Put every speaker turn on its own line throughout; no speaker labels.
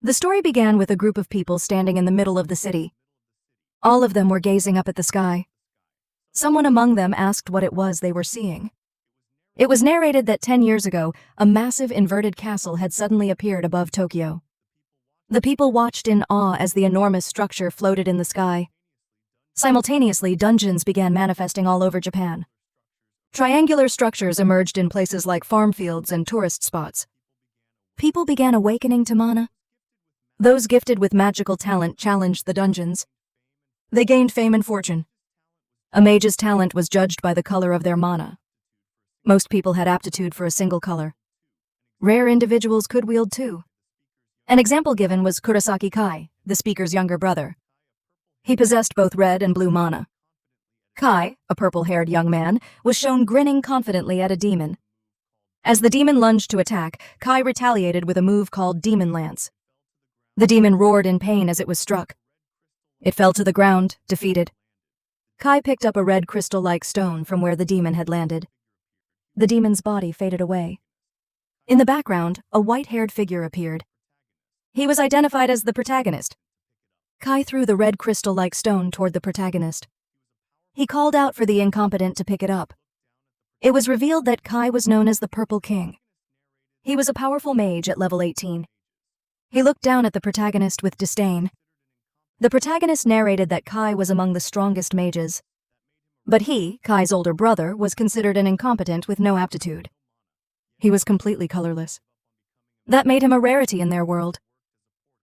The story began with a group of people standing in the middle of the city. All of them were gazing up at the sky. Someone among them asked what it was they were seeing. It was narrated that 10 years ago, a massive inverted castle had suddenly appeared above Tokyo. The people watched in awe as the enormous structure floated in the sky. Simultaneously, dungeons began manifesting all over Japan. Triangular structures emerged in places like farm fields and tourist spots. People began awakening to mana. Those gifted with magical talent challenged the dungeons. They gained fame and fortune. A mage's talent was judged by the color of their mana. Most people had aptitude for a single color. Rare individuals could wield two. An example given was Kurosaki Kai, the speaker's younger brother. He possessed both red and blue mana. Kai, a purple-haired young man, was shown grinning confidently at a demon. As the demon lunged to attack, Kai retaliated with a move called Demon Lance. The demon roared in pain as it was struck. It fell to the ground, defeated. Kai picked up a red crystal-like stone from where the demon had landed. The demon's body faded away. In the background, a white-haired figure appeared. He was identified as the protagonist. Kai threw the red crystal-like stone toward the protagonist. He called out for the incompetent to pick it up. It was revealed that Kai was known as the Purple King. He was a powerful mage at level 18. He looked down at the protagonist with disdain. The protagonist narrated that Kai was among the strongest mages. But he, Kai's older brother, was considered an incompetent with no aptitude. He was completely colorless. That made him a rarity in their world.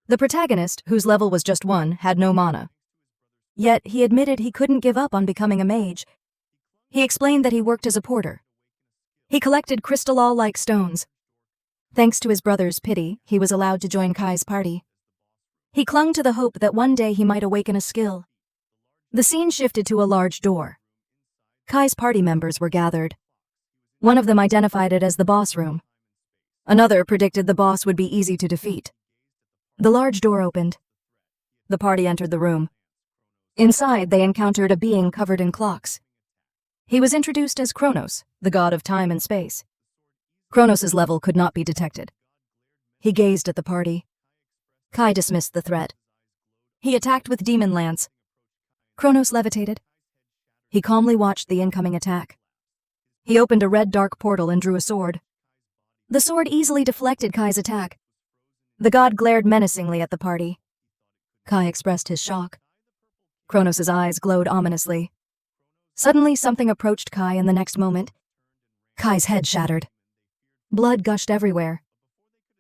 The protagonist, whose level was just 1, had no mana. Yet he admitted he couldn't give up on becoming a mage. He explained that he worked as a porter. He collected crystal-like stones. Thanks to his brother's pity, he was allowed to join Kai's party. He clung to the hope that one day he might awaken a skill. The scene shifted to a large door. Kai's party members were gathered. One of them identified it as the boss room. Another predicted the boss would be easy to defeat. The large door opened. The party entered the room. Inside, they encountered a being covered in clocks. He was introduced as Kronos, the god of time and space. Kronos' level could not be detected. He gazed at the party. Kai dismissed the threat. He attacked with Demon Lance. Kronos levitated. He calmly watched the incoming attack. He opened a red dark portal and drew a sword. The sword easily deflected Kai's attack. The god glared menacingly at the party. Kai expressed his shock. Kronos' eyes glowed ominously. Suddenly, something approached Kai in the next moment. Kai's head shattered. Blood gushed everywhere.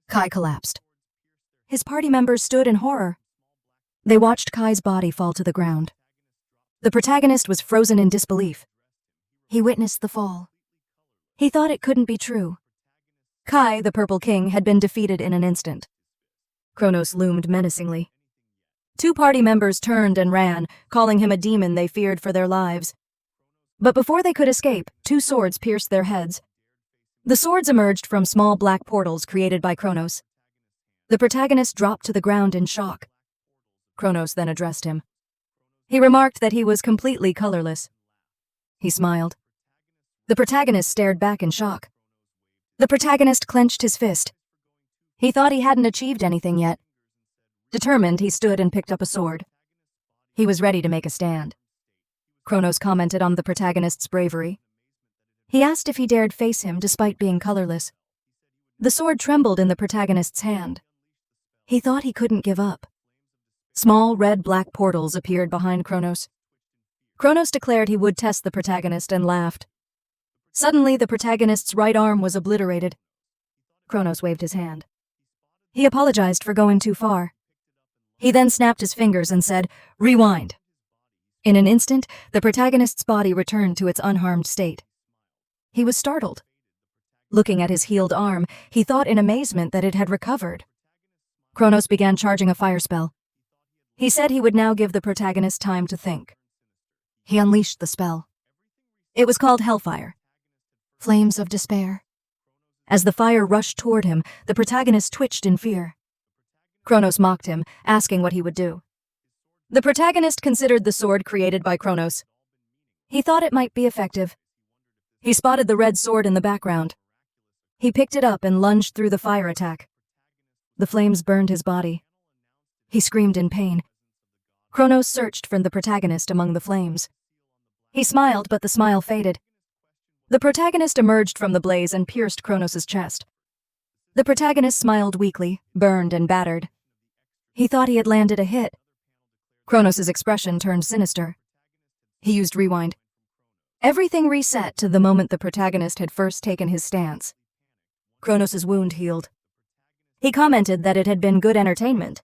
Kai collapsed. His party members stood in horror. They watched Kai's body fall to the ground. The protagonist was frozen in disbelief. He witnessed the fall. He thought it couldn't be true. Kai, the Purple King, had been defeated in an instant. Kronos loomed menacingly. Two party members turned and ran, calling him a demon they feared for their lives. But before they could escape, 2 swords pierced their heads. The swords emerged from small black portals created by Kronos. The protagonist dropped to the ground in shock. Kronos then addressed him. He remarked that he was completely colorless. He smiled. The protagonist stared back in shock. The protagonist clenched his fist. He thought he hadn't achieved anything yet. Determined, he stood and picked up a sword. He was ready to make a stand. Kronos commented on the protagonist's bravery. He asked if he dared face him despite being colorless. The sword trembled in the protagonist's hand. He thought he couldn't give up. Small red-black portals appeared behind Kronos. Kronos declared he would test the protagonist and laughed. Suddenly, the protagonist's right arm was obliterated. Kronos waved his hand. He apologized for going too far. He then snapped his fingers and said, "Rewind." In an instant, the protagonist's body returned to its unharmed state. He was startled. Looking at his healed arm, he thought in amazement that it had recovered. Kronos began charging a fire spell. He said he would now give the protagonist time to think. He unleashed the spell. It was called Hellfire. Flames of despair. As the fire rushed toward him, the protagonist twitched in fear. Kronos mocked him, asking what he would do. The protagonist considered the sword created by Kronos. He thought it might be effective. He spotted the red sword in the background. He picked it up and lunged through the fire attack. The flames burned his body. He screamed in pain. Kronos searched for the protagonist among the flames. He smiled, but the smile faded. The protagonist emerged from the blaze and pierced Kronos' chest. The protagonist smiled weakly, burned and battered. He thought he had landed a hit. Kronos' expression turned sinister. He used rewind. Everything reset to the moment the protagonist had first taken his stance. Kronos' wound healed. He commented that it had been good entertainment.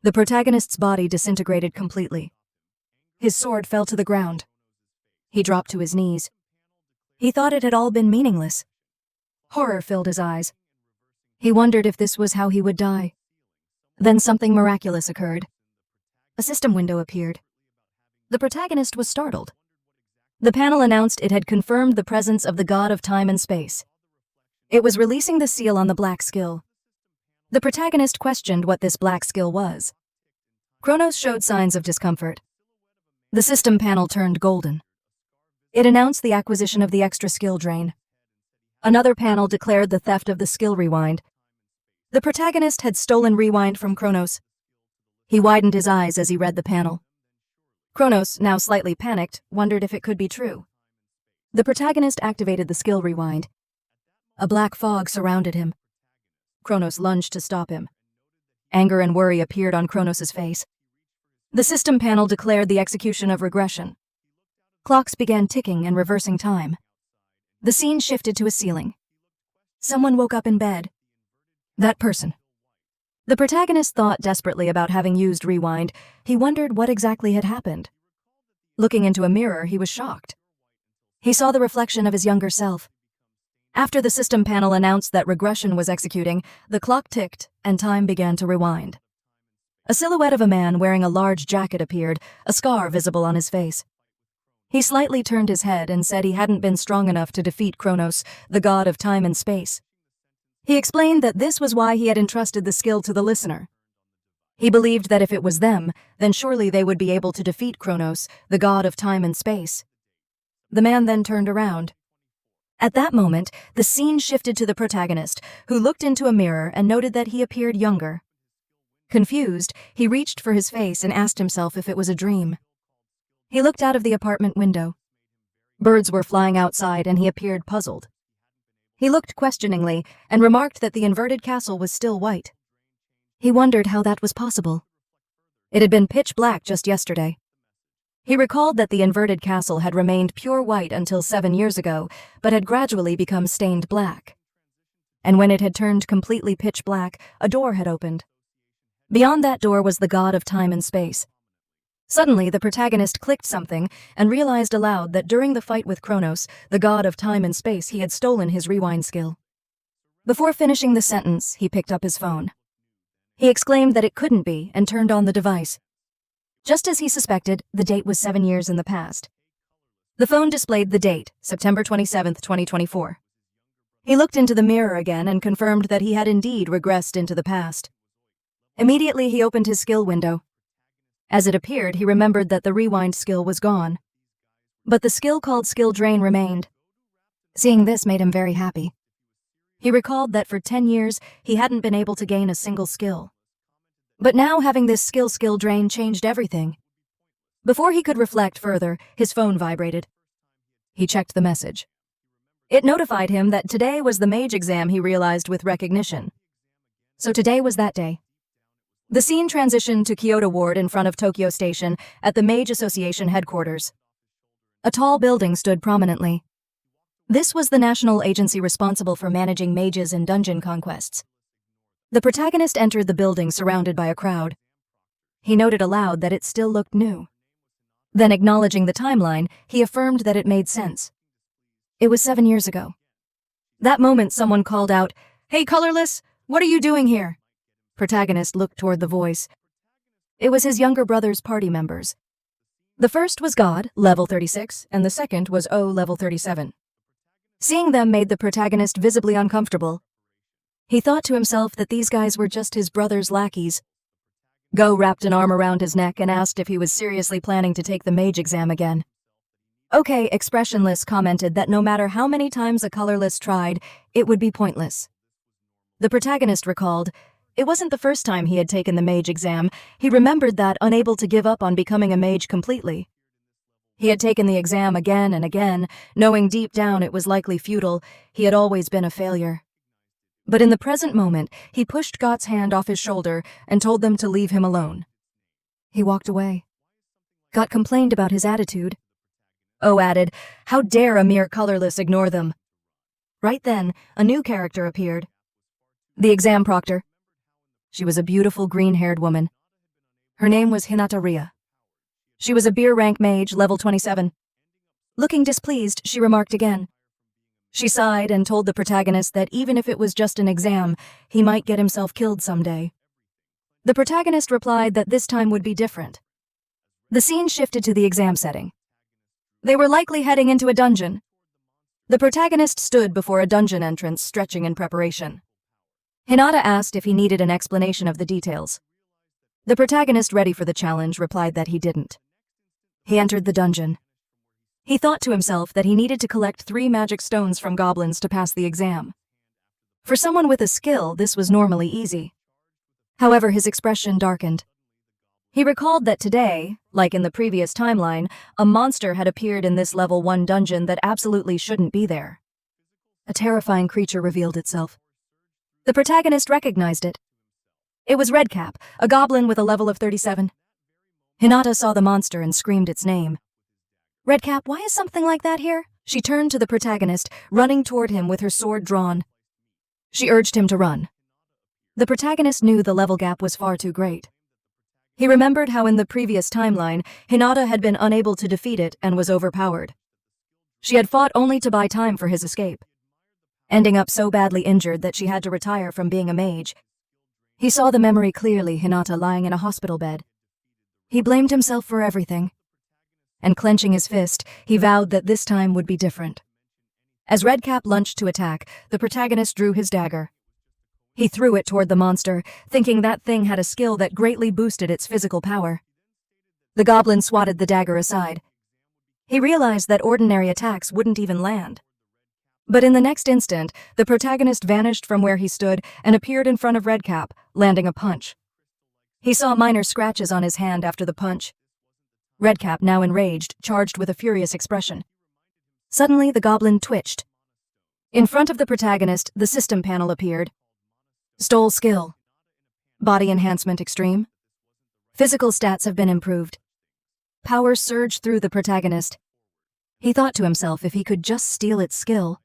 The protagonist's body disintegrated completely. His sword fell to the ground. He dropped to his knees. He thought it had all been meaningless. Horror filled his eyes. He wondered if this was how he would die. Then something miraculous occurred. A system window appeared. The protagonist was startled. The panel announced it had confirmed the presence of the god of time and space. It was releasing the seal on the black skill. The protagonist questioned what this black skill was. Kronos showed signs of discomfort. The system panel turned golden. It announced the acquisition of the extra skill drain. Another panel declared the theft of the skill rewind. The protagonist had stolen rewind from Kronos. He widened his eyes as he read the panel. Kronos, now slightly panicked, wondered if it could be true. The protagonist activated the skill rewind. A black fog surrounded him. Kronos lunged to stop him. Anger and worry appeared on Kronos' face. The system panel declared the execution of regression. Clocks began ticking and reversing time. The scene shifted to a ceiling. Someone woke up in bed. That person. The protagonist thought desperately about having used rewind. He wondered what exactly had happened. Looking into a mirror, he was shocked. He saw the reflection of his younger self. After the system panel announced that regression was executing, the clock ticked and time began to rewind. A silhouette of a man wearing a large jacket appeared, a scar visible on his face. He slightly turned his head and said he hadn't been strong enough to defeat Kronos, the god of time and space. He explained that this was why he had entrusted the skill to the listener. He believed that if it was them, then surely they would be able to defeat Kronos, the god of time and space. The man then turned around. At that moment, the scene shifted to the protagonist, who looked into a mirror and noted that he appeared younger. Confused, he reached for his face and asked himself if it was a dream. He looked out of the apartment window. Birds were flying outside and he appeared puzzled. He looked questioningly and remarked that the inverted castle was still white. He wondered how that was possible. It had been pitch black just yesterday. He recalled that the inverted castle had remained pure white until 7 years ago, but had gradually become stained black. And when it had turned completely pitch black, a door had opened. Beyond that door was the god of time and space. Suddenly, the protagonist clicked something and realized aloud that during the fight with Kronos, the god of time and space, he had stolen his rewind skill. Before finishing the sentence, he picked up his phone. He exclaimed that it couldn't be and turned on the device. Just as he suspected, the date was 7 years in the past. The phone displayed the date, September 27, 2024. He looked into the mirror again and confirmed that he had indeed regressed into the past. Immediately, he opened his skill window. As it appeared, he remembered that the rewind skill was gone. But the skill called skill drain remained. Seeing this made him very happy. He recalled that for 10 years, he hadn't been able to gain a single skill. But now having this skill drain changed everything. Before he could reflect further, his phone vibrated. He checked the message. It notified him that today was the Mage exam, he realized with recognition. So today was that day. The scene transitioned to Kyoto Ward in front of Tokyo Station at the Mage Association headquarters. A tall building stood prominently. This was the national agency responsible for managing mages and dungeon conquests. The protagonist entered the building surrounded by a crowd. He noted aloud that it still looked new. Then, acknowledging the timeline, he affirmed that it made sense. It was 7 years ago. That moment, someone called out, "Hey, Colorless, what are you doing here?" Protagonist looked toward the voice. It was his younger brother's party members. The first was God, level 36, and the second was O, level 37. Seeing them made the protagonist visibly uncomfortable. He thought to himself that these guys were just his brother's lackeys. Go wrapped an arm around his neck and asked if he was seriously planning to take the Mage exam again. Okay, Expressionless commented that no matter how many times a Colorless tried, it would be pointless. The protagonist recalled, It wasn't the first time he had taken the mage exam. He remembered that, unable to give up on becoming a mage completely. He had taken the exam again and again, knowing deep down it was likely futile. He had always been a failure. But in the present moment, he pushed Gott's hand off his shoulder and told them to leave him alone. He walked away. Gott complained about his attitude. Oh added, how dare a mere colorless ignore them? Right then, a new character appeared. The exam proctor. She was a beautiful green-haired woman. Her name was Hinata Ria. She was a beer rank mage, level 27. Looking displeased, she remarked again. She sighed and told the protagonist that even if it was just an exam, he might get himself killed someday. The protagonist replied that this time would be different. The scene shifted to the exam setting. They were likely heading into a dungeon. The protagonist stood before a dungeon entrance, stretching in preparation. Hinata asked if he needed an explanation of the details. The protagonist, ready for the challenge, replied that he didn't. He entered the dungeon. He thought to himself that he needed to collect 3 magic stones from goblins to pass the exam. For someone with a skill, this was normally easy. However, his expression darkened. He recalled that today, like in the previous timeline, a monster had appeared in this level 1 dungeon that absolutely shouldn't be there. A terrifying creature revealed itself. The protagonist recognized it. It was Redcap, a goblin with a level of 37. Hinata saw the monster and screamed its name. Redcap, why is something like that here? She turned to the protagonist, running toward him with her sword drawn. She urged him to run. The protagonist knew the level gap was far too great. He remembered how in the previous timeline, Hinata had been unable to defeat it and was overpowered. She had fought only to buy time for his escape, ending up so badly injured that she had to retire from being a mage. He saw the memory clearly, Hinata lying in a hospital bed. He blamed himself for everything. And clenching his fist, he vowed that this time would be different. As Redcap lunged to attack, the protagonist drew his dagger. He threw it toward the monster, thinking that thing had a skill that greatly boosted its physical power. The goblin swatted the dagger aside. He realized that ordinary attacks wouldn't even land. But in the next instant, the protagonist vanished from where he stood and appeared in front of Redcap, landing a punch. He saw minor scratches on his hand after the punch. Redcap, now enraged, charged with a furious expression. Suddenly, the goblin twitched. In front of the protagonist, the system panel appeared. Stole skill. Body enhancement extreme. Physical stats have been improved. Power surged through the protagonist. He thought to himself if he could just steal its skill.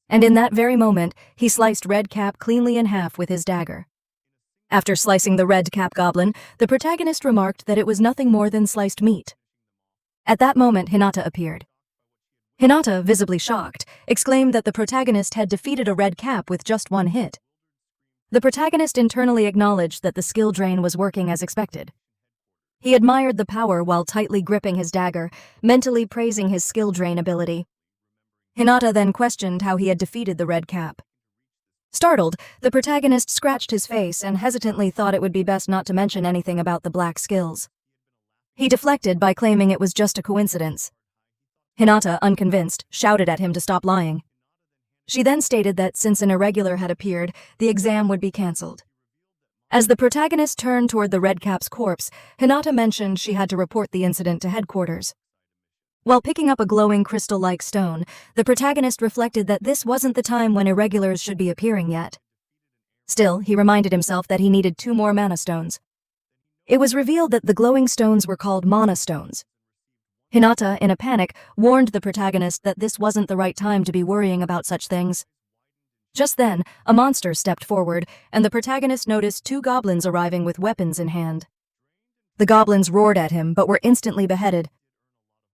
And in that very moment, he sliced Redcap cleanly in half with his dagger. After slicing the Redcap goblin, the protagonist remarked that it was nothing more than sliced meat. At that moment, Hinata appeared. Hinata, visibly shocked, exclaimed that the protagonist had defeated a Redcap with just 1 hit. The protagonist internally acknowledged that the skill drain was working as expected. He admired the power while tightly gripping his dagger, mentally praising his skill drain ability. Hinata then questioned how he had defeated the Redcap. Startled, the protagonist scratched his face and hesitantly thought it would be best not to mention anything about the black skills. He deflected by claiming it was just a coincidence. Hinata, unconvinced, shouted at him to stop lying. She then stated that since an irregular had appeared, the exam would be cancelled. As the protagonist turned toward the Redcap's corpse, Hinata mentioned she had to report the incident to headquarters. While picking up a glowing crystal-like stone, the protagonist reflected that this wasn't the time when irregulars should be appearing yet. Still, he reminded himself that he needed 2 more mana stones. It was revealed that the glowing stones were called mana stones. Hinata, in a panic, warned the protagonist that this wasn't the right time to be worrying about such things. Just then, a monster stepped forward, and the protagonist noticed 2 goblins arriving with weapons in hand. The goblins roared at him, but were instantly beheaded.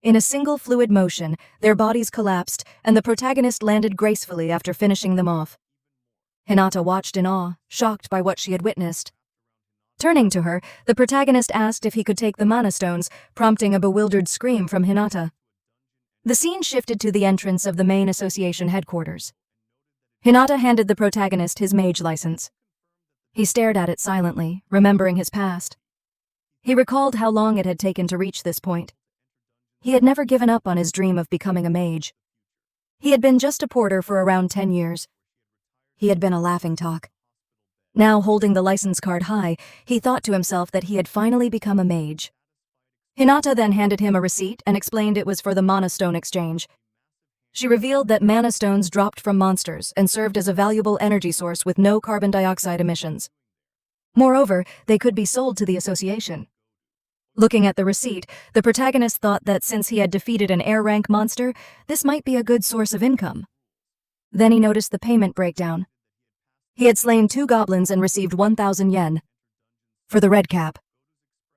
In a single fluid motion, their bodies collapsed, and the protagonist landed gracefully after finishing them off. Hinata watched in awe, shocked by what she had witnessed. Turning to her, the protagonist asked if he could take the mana stones, prompting a bewildered scream from Hinata. The scene shifted to the entrance of the main association headquarters. Hinata handed the protagonist his mage license. He stared at it silently, remembering his past. He recalled how long it had taken to reach this point. He had never given up on his dream of becoming a mage. He had been just a porter for around 10 years. He had been a laughingstock. Now holding the license card high, he thought to himself that he had finally become a mage. Hinata then handed him a receipt and explained it was for the mana stone exchange. She revealed that mana stones dropped from monsters and served as a valuable energy source with no carbon dioxide emissions. Moreover, they could be sold to the association. Looking at the receipt, the protagonist thought that since he had defeated an air rank monster, this might be a good source of income. Then he noticed the payment breakdown. He had slain 2 goblins and received 1,000 yen for the red cap.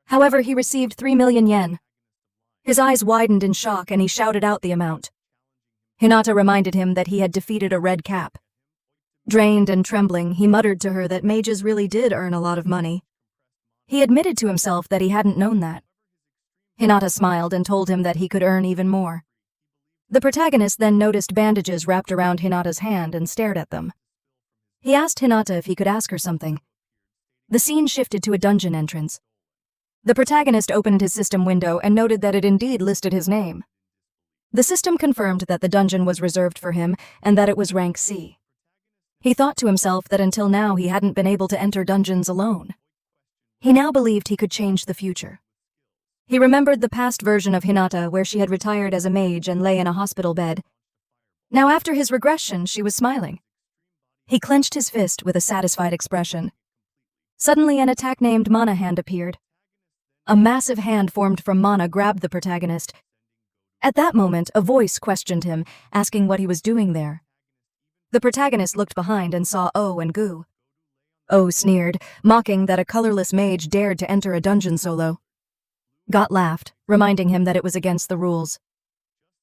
However, he received 3 million yen. His eyes widened in shock and he shouted out the amount. Hinata reminded him that he had defeated a red cap. Drained and trembling, he muttered to her that mages really did earn a lot of money. He admitted to himself that he hadn't known that. Hinata smiled and told him that he could earn even more. The protagonist then noticed bandages wrapped around Hinata's hand and stared at them. He asked Hinata if he could ask her something. The scene shifted to a dungeon entrance. The protagonist opened his system window and noted that it indeed listed his name. The system confirmed that the dungeon was reserved for him and that it was rank C. He thought to himself that until now he hadn't been able to enter dungeons alone. He now believed he could change the future. He remembered the past version of Hinata where she had retired as a mage and lay in a hospital bed. Now after his regression, she was smiling. He clenched his fist with a satisfied expression. Suddenly an attack named Mana Hand appeared. A massive hand formed from mana grabbed the protagonist. At that moment, a voice questioned him, asking what he was doing there. The protagonist looked behind and saw O and Gu. O sneered, mocking that a colorless mage dared to enter a dungeon solo. Got laughed, reminding him that it was against the rules.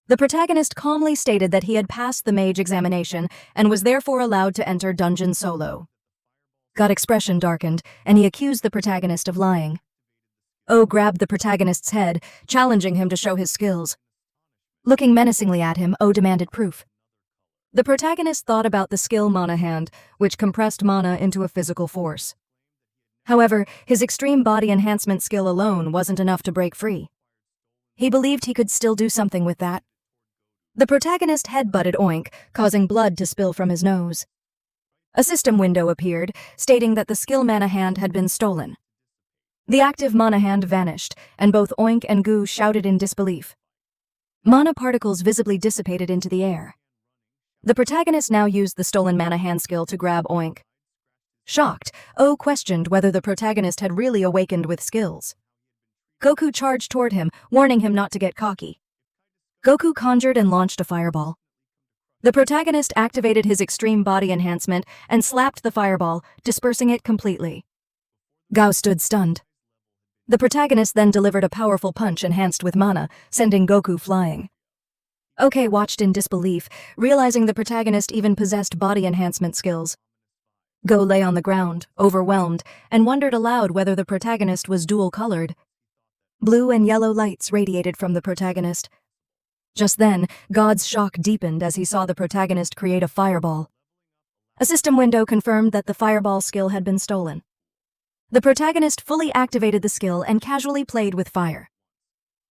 The protagonist calmly stated that he had passed the mage examination and was therefore allowed to enter dungeon solo. Got expression darkened, and he accused the protagonist of lying. O grabbed the protagonist's head, challenging him to show his skills. Looking menacingly at him, O demanded proof. The protagonist thought about the skill Mana Hand, which compressed mana into a physical force. However, his extreme body enhancement skill alone wasn't enough to break free. He believed he could still do something with that. The protagonist headbutted Oink, causing blood to spill from his nose. A system window appeared, stating that the skill Mana Hand had been stolen. The active Mana Hand vanished, and both Oink and Gu shouted in disbelief. Mana particles visibly dissipated into the air. The protagonist now used the stolen Mana Hand skill to grab Oink. Shocked, O questioned whether the protagonist had really awakened with skills. Goku charged toward him, warning him not to get cocky. Goku conjured and launched a fireball. The protagonist activated his extreme body enhancement and slapped the fireball, dispersing it completely. Gao stood stunned. The protagonist then delivered a powerful punch enhanced with mana, sending Goku flying. OK watched in disbelief, realizing the protagonist even possessed body enhancement skills. Go lay on the ground, overwhelmed, and wondered aloud whether the protagonist was dual-colored. Blue and yellow lights radiated from the protagonist. Just then, God's shock deepened as he saw the protagonist create a fireball. A system window confirmed that the fireball skill had been stolen. The protagonist fully activated the skill and casually played with fire.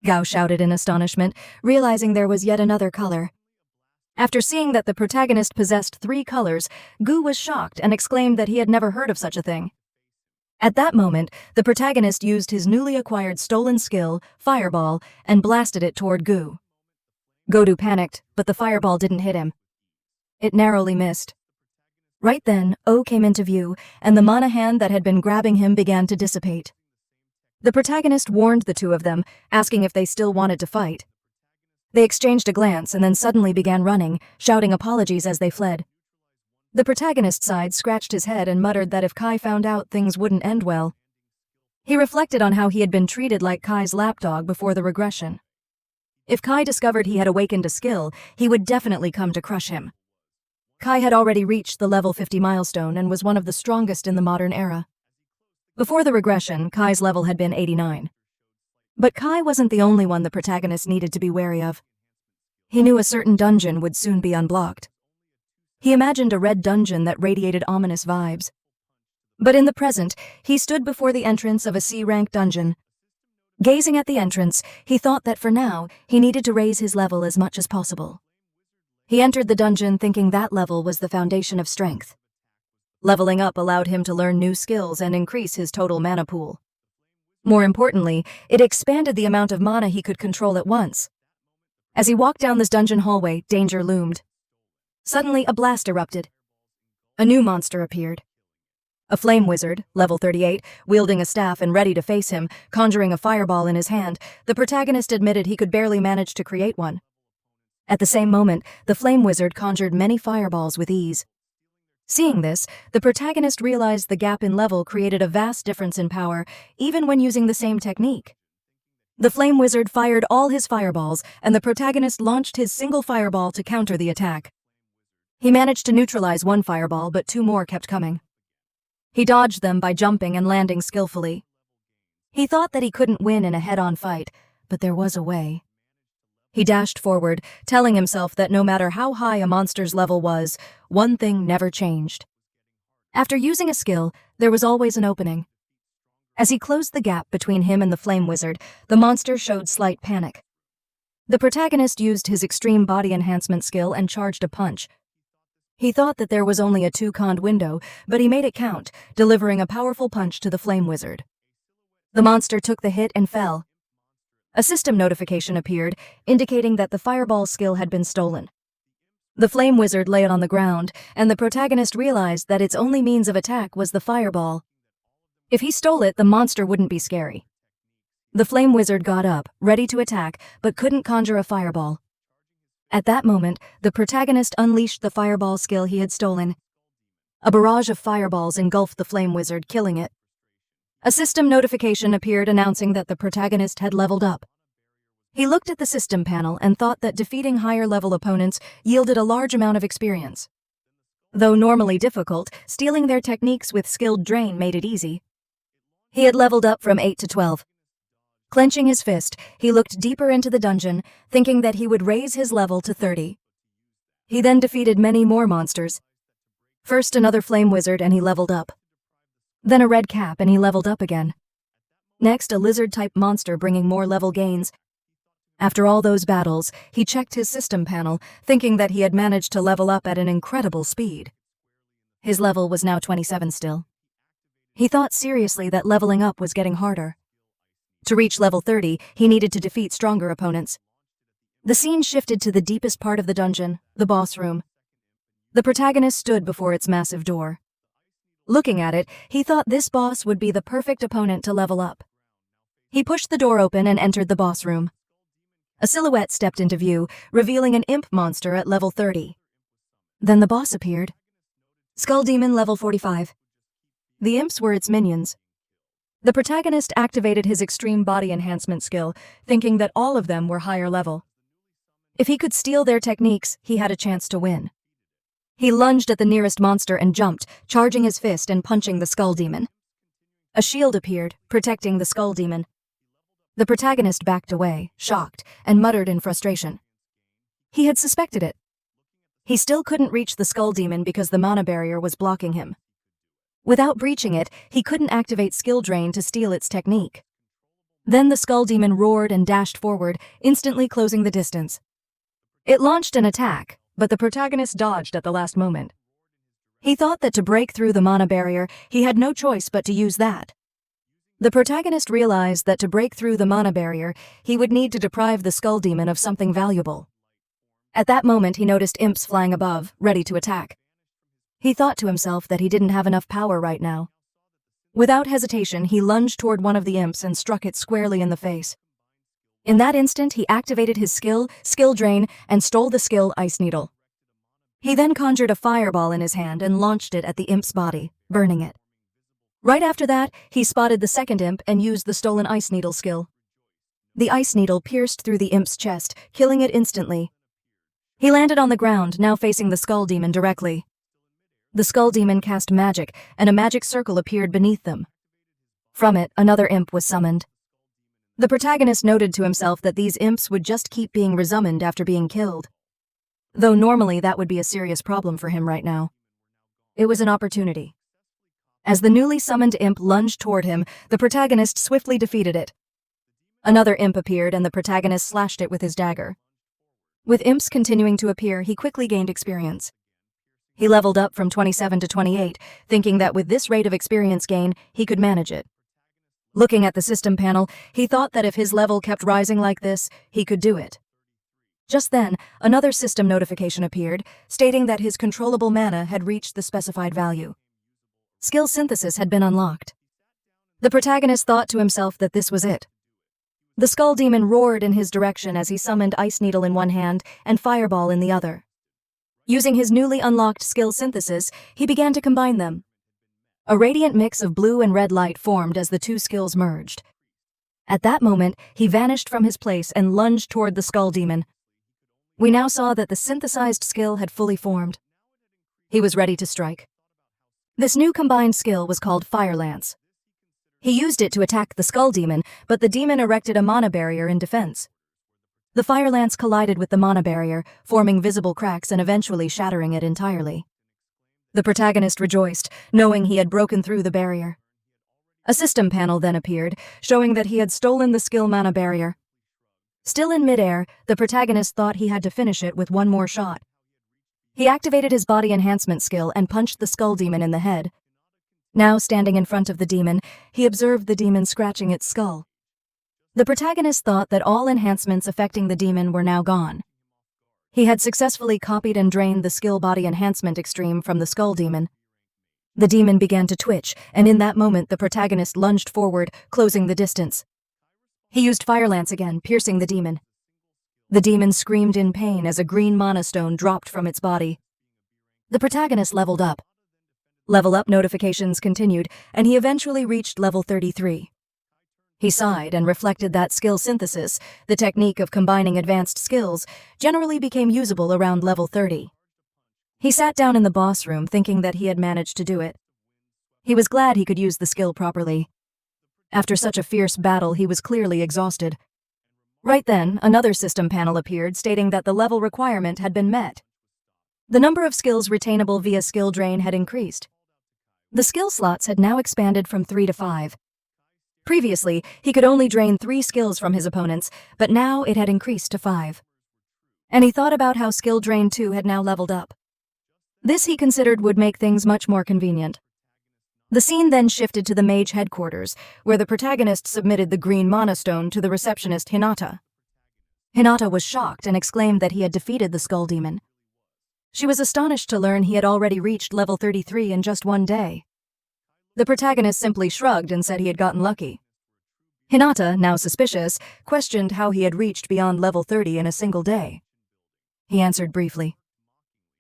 Gao shouted in astonishment, realizing there was yet another color. After seeing that the protagonist possessed 3 colors, Gu was shocked and exclaimed that he had never heard of such a thing. At that moment, the protagonist used his newly acquired stolen skill, Fireball, and blasted it toward Gu. Godu panicked, but the fireball didn't hit him. It narrowly missed. Right then, O came into view, and the Mana Hand that had been grabbing him began to dissipate. The protagonist warned the two of them, asking if they still wanted to fight. They exchanged a glance and then suddenly began running, shouting apologies as they fled. The protagonist's side scratched his head and muttered that if Kai found out, things wouldn't end well. He reflected on how he had been treated like Kai's lapdog before the regression. If Kai discovered he had awakened a skill, he would definitely come to crush him. Kai had already reached the level 50 milestone and was one of the strongest in the modern era. Before the regression, Kai's level had been 89. But Kai wasn't the only one the protagonist needed to be wary of. He knew a certain dungeon would soon be unblocked. He imagined a red dungeon that radiated ominous vibes. But in the present, he stood before the entrance of a C-rank dungeon. Gazing at the entrance, he thought that for now, he needed to raise his level as much as possible. He entered the dungeon thinking that level was the foundation of strength. Leveling up allowed him to learn new skills and increase his total mana pool. More importantly, it expanded the amount of mana he could control at once. As he walked down this dungeon hallway, danger loomed. Suddenly, a blast erupted. A new monster appeared. A flame wizard, level 38, wielding a staff and ready to face him, conjuring a fireball in his hand. The protagonist admitted he could barely manage to create one. At the same moment, the flame wizard conjured many fireballs with ease. Seeing this, the protagonist realized the gap in level created a vast difference in power, even when using the same technique. The flame wizard fired all his fireballs, and the protagonist launched his single fireball to counter the attack. He managed to neutralize one fireball, but two more kept coming. He dodged them by jumping and landing skillfully. He thought that he couldn't win in a head-on fight, but there was a way. He dashed forward, telling himself that no matter how high a monster's level was, one thing never changed. After using a skill, there was always an opening. As he closed the gap between him and the flame wizard, the monster showed slight panic. The protagonist used his extreme body enhancement skill and charged a punch. He thought that there was only a 2-second window, but he made it count, delivering a powerful punch to the flame wizard. The monster took the hit and fell. A system notification appeared, indicating that the fireball skill had been stolen. The flame wizard lay on the ground, and the protagonist realized that its only means of attack was the fireball. If he stole it, the monster wouldn't be scary. The flame wizard got up, ready to attack, but couldn't conjure a fireball. At that moment, the protagonist unleashed the fireball skill he had stolen. A barrage of fireballs engulfed the flame wizard, killing it. A system notification appeared announcing that the protagonist had leveled up. He looked at the system panel and thought that defeating higher-level opponents yielded a large amount of experience. Though normally difficult, stealing their techniques with skilled drain made it easy. He had leveled up from 8 to 12. Clenching his fist, he looked deeper into the dungeon, thinking that he would raise his level to 30. He then defeated many more monsters. First another flame wizard and he leveled up. Then a red cap and he leveled up again. Next, a lizard-type monster bringing more level gains. After all those battles, he checked his system panel, thinking that he had managed to level up at an incredible speed. His level was now 27 still. He thought seriously that leveling up was getting harder. To reach level 30, he needed to defeat stronger opponents. The scene shifted to the deepest part of the dungeon, the boss room. The protagonist stood before its massive door. Looking at it, he thought this boss would be the perfect opponent to level up. He pushed the door open and entered the boss room. A silhouette stepped into view, revealing an imp monster at level 30. Then the boss appeared. Skull Demon level 45. The imps were its minions. The protagonist activated his extreme body enhancement skill, thinking that all of them were higher level. If he could steal their techniques, he had a chance to win. He lunged at the nearest monster and jumped, charging his fist and punching the Skull Demon. A shield appeared, protecting the Skull Demon. The protagonist backed away, shocked, and muttered in frustration. He had suspected it. He still couldn't reach the Skull Demon because the mana barrier was blocking him. Without breaching it, he couldn't activate skill drain to steal its technique. Then the Skull Demon roared and dashed forward, instantly closing the distance. It launched an attack, but the protagonist dodged at the last moment. He thought that to break through the mana barrier, he had no choice but to use that. The protagonist realized that to break through the mana barrier, he would need to deprive the Skull Demon of something valuable. At that moment, he noticed imps flying above, ready to attack. He thought to himself that he didn't have enough power right now. Without hesitation, he lunged toward one of the imps and struck it squarely in the face. In that instant, he activated his skill drain, and stole the skill Ice Needle. He then conjured a fireball in his hand and launched it at the imp's body, burning it. Right after that, he spotted the second imp and used the stolen Ice Needle skill. The Ice Needle pierced through the imp's chest, killing it instantly. He landed on the ground, now facing the Skull Demon directly. The Skull Demon cast magic, and a magic circle appeared beneath them. From it, another imp was summoned. The protagonist noted to himself that these imps would just keep being resummoned after being killed. Though normally that would be a serious problem for him right now. It was an opportunity. As the newly summoned imp lunged toward him, the protagonist swiftly defeated it. Another imp appeared and the protagonist slashed it with his dagger. With imps continuing to appear, he quickly gained experience. He leveled up from 27 to 28, thinking that with this rate of experience gain, he could manage it. Looking at the system panel, he thought that if his level kept rising like this, he could do it. Just then, another system notification appeared, stating that his controllable mana had reached the specified value. Skill synthesis had been unlocked. The protagonist thought to himself that this was it. The skull demon roared in his direction as he summoned Ice Needle in one hand and Fireball in the other. Using his newly unlocked skill synthesis, he began to combine them. A radiant mix of blue and red light formed as the two skills merged. At that moment, he vanished from his place and lunged toward the skull demon. We now saw that the synthesized skill had fully formed. He was ready to strike. This new combined skill was called Fire Lance. He used it to attack the skull demon, but the demon erected a mana barrier in defense. The Fire Lance collided with the mana barrier, forming visible cracks and eventually shattering it entirely. The protagonist rejoiced, knowing he had broken through the barrier. A system panel then appeared, showing that he had stolen the skill mana barrier. Still in midair, the protagonist thought he had to finish it with one more shot. He activated his body enhancement skill and punched the skull demon in the head. Now standing in front of the demon, he observed the demon scratching its skull. The protagonist thought that all enhancements affecting the demon were now gone. He had successfully copied and drained the skill body enhancement extreme from the skull demon. The demon began to twitch, and in that moment the protagonist lunged forward, closing the distance. He used Fire Lance again, piercing the demon. The demon screamed in pain as a green mana stone dropped from its body. The protagonist leveled up. Level up notifications continued, and he eventually reached level 33. He sighed and reflected that skill synthesis, the technique of combining advanced skills, generally became usable around level 30. He sat down in the boss room thinking that he had managed to do it. He was glad he could use the skill properly. After such a fierce battle, he was clearly exhausted. Right then, another system panel appeared stating that the level requirement had been met. The number of skills retainable via skill drain had increased. The skill slots had now expanded from 3 to 5. Previously, he could only drain 3 skills from his opponents, but now it had increased to 5. And he thought about how skill drain 2 had now leveled up. This he considered would make things much more convenient. The scene then shifted to the Mage headquarters, where the protagonist submitted the green mana stone to the receptionist Hinata. Hinata was shocked and exclaimed that he had defeated the skull demon. She was astonished to learn he had already reached level 33 in just one day. The protagonist simply shrugged and said he had gotten lucky. Hinata, now suspicious, questioned how he had reached beyond level 30 in a single day. He answered briefly.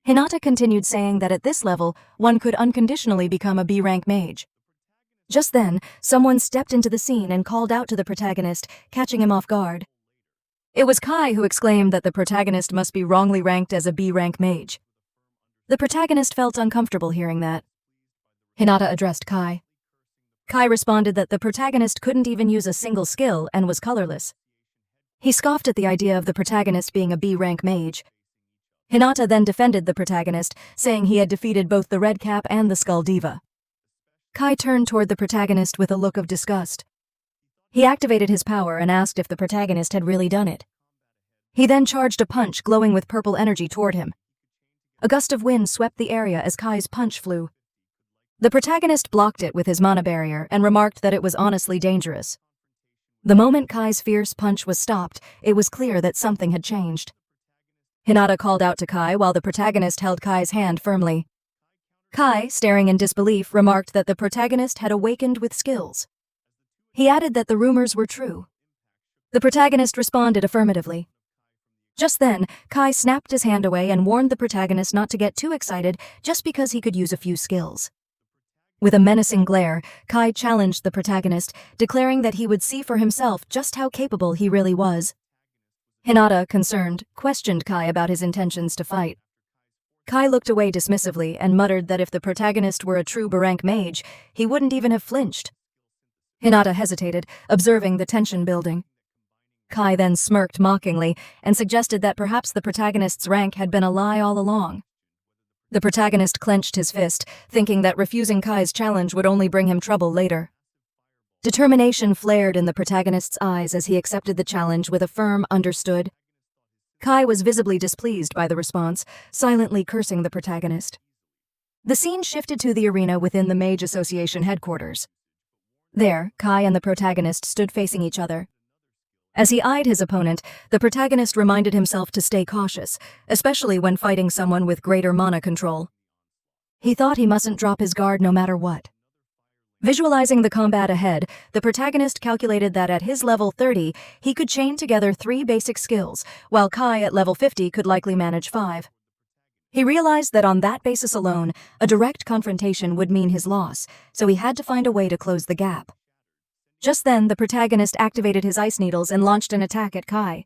Hinata continued saying that at this level, one could unconditionally become a B-rank mage. Just then, someone stepped into the scene and called out to the protagonist, catching him off guard. It was Kai who exclaimed that the protagonist must be wrongly ranked as a B-rank mage. The protagonist felt uncomfortable hearing that. Hinata addressed Kai. Kai responded that the protagonist couldn't even use a single skill and was colorless. He scoffed at the idea of the protagonist being a B-rank mage. Hinata then defended the protagonist, saying he had defeated both the Red Cap and the Skull Diva. Kai turned toward the protagonist with a look of disgust. He activated his power and asked if the protagonist had really done it. He then charged a punch glowing with purple energy toward him. A gust of wind swept the area as Kai's punch flew. The protagonist blocked it with his mana barrier and remarked that it was honestly dangerous. The moment Kai's fierce punch was stopped, it was clear that something had changed. Hinata called out to Kai while the protagonist held Kai's hand firmly. Kai, staring in disbelief, remarked that the protagonist had awakened with skills. He added that the rumors were true. The protagonist responded affirmatively. Just then, Kai snapped his hand away and warned the protagonist not to get too excited just because he could use a few skills. With a menacing glare, Kai challenged the protagonist, declaring that he would see for himself just how capable he really was. Hinata, concerned, questioned Kai about his intentions to fight. Kai looked away dismissively and muttered that if the protagonist were a true B-rank mage, he wouldn't even have flinched. Hinata hesitated, observing the tension building. Kai then smirked mockingly and suggested that perhaps the protagonist's rank had been a lie all along. The protagonist clenched his fist, thinking that refusing Kai's challenge would only bring him trouble later. Determination flared in the protagonist's eyes as he accepted the challenge with a firm understood. Kai was visibly displeased by the response, silently cursing the protagonist. The scene shifted to the arena within the Mage Association headquarters. There, Kai and the protagonist stood facing each other. As he eyed his opponent, the protagonist reminded himself to stay cautious, especially when fighting someone with greater mana control. He thought he mustn't drop his guard no matter what. Visualizing the combat ahead, the protagonist calculated that at his level 30, he could chain together 3 basic skills, while Kai at level 50 could likely manage 5. He realized that on that basis alone, a direct confrontation would mean his loss, so he had to find a way to close the gap. Just then, the protagonist activated his ice needles and launched an attack at Kai.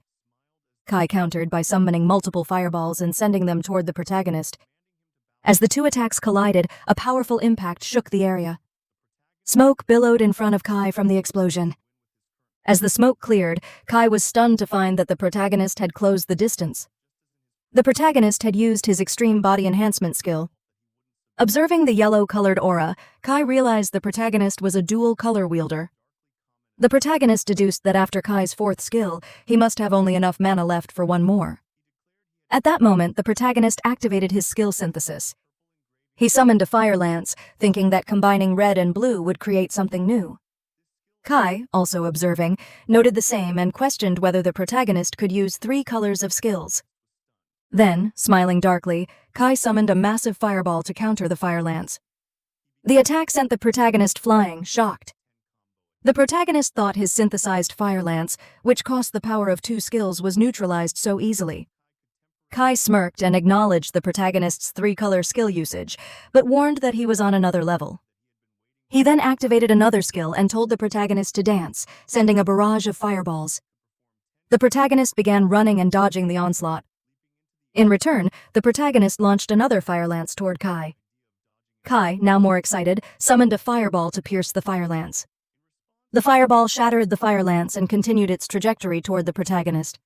Kai countered by summoning multiple fireballs and sending them toward the protagonist. As the 2 attacks collided, a powerful impact shook the area. Smoke billowed in front of Kai from the explosion. As the smoke cleared, Kai was stunned to find that the protagonist had closed the distance. The protagonist had used his extreme body enhancement skill. Observing the yellow-colored aura, Kai realized the protagonist was a dual color wielder. The protagonist deduced that after Kai's 4th skill, he must have only enough mana left for 1 more. At that moment, the protagonist activated his skill synthesis. He summoned a fire lance, thinking that combining red and blue would create something new. Kai, also observing, noted the same and questioned whether the protagonist could use 3 colors of skills. Then, smiling darkly, Kai summoned a massive fireball to counter the fire lance. The attack sent the protagonist flying, shocked. The protagonist thought his synthesized fire lance, which cost the power of 2 skills, was neutralized so easily. Kai smirked and acknowledged the protagonist's 3-color skill usage, but warned that he was on another level. He then activated another skill and told the protagonist to dance, sending a barrage of fireballs. The protagonist began running and dodging the onslaught. In return, the protagonist launched another fire lance toward Kai. Kai, now more excited, summoned a fireball to pierce the fire lance. The fireball shattered the fire lance and continued its trajectory toward the protagonist.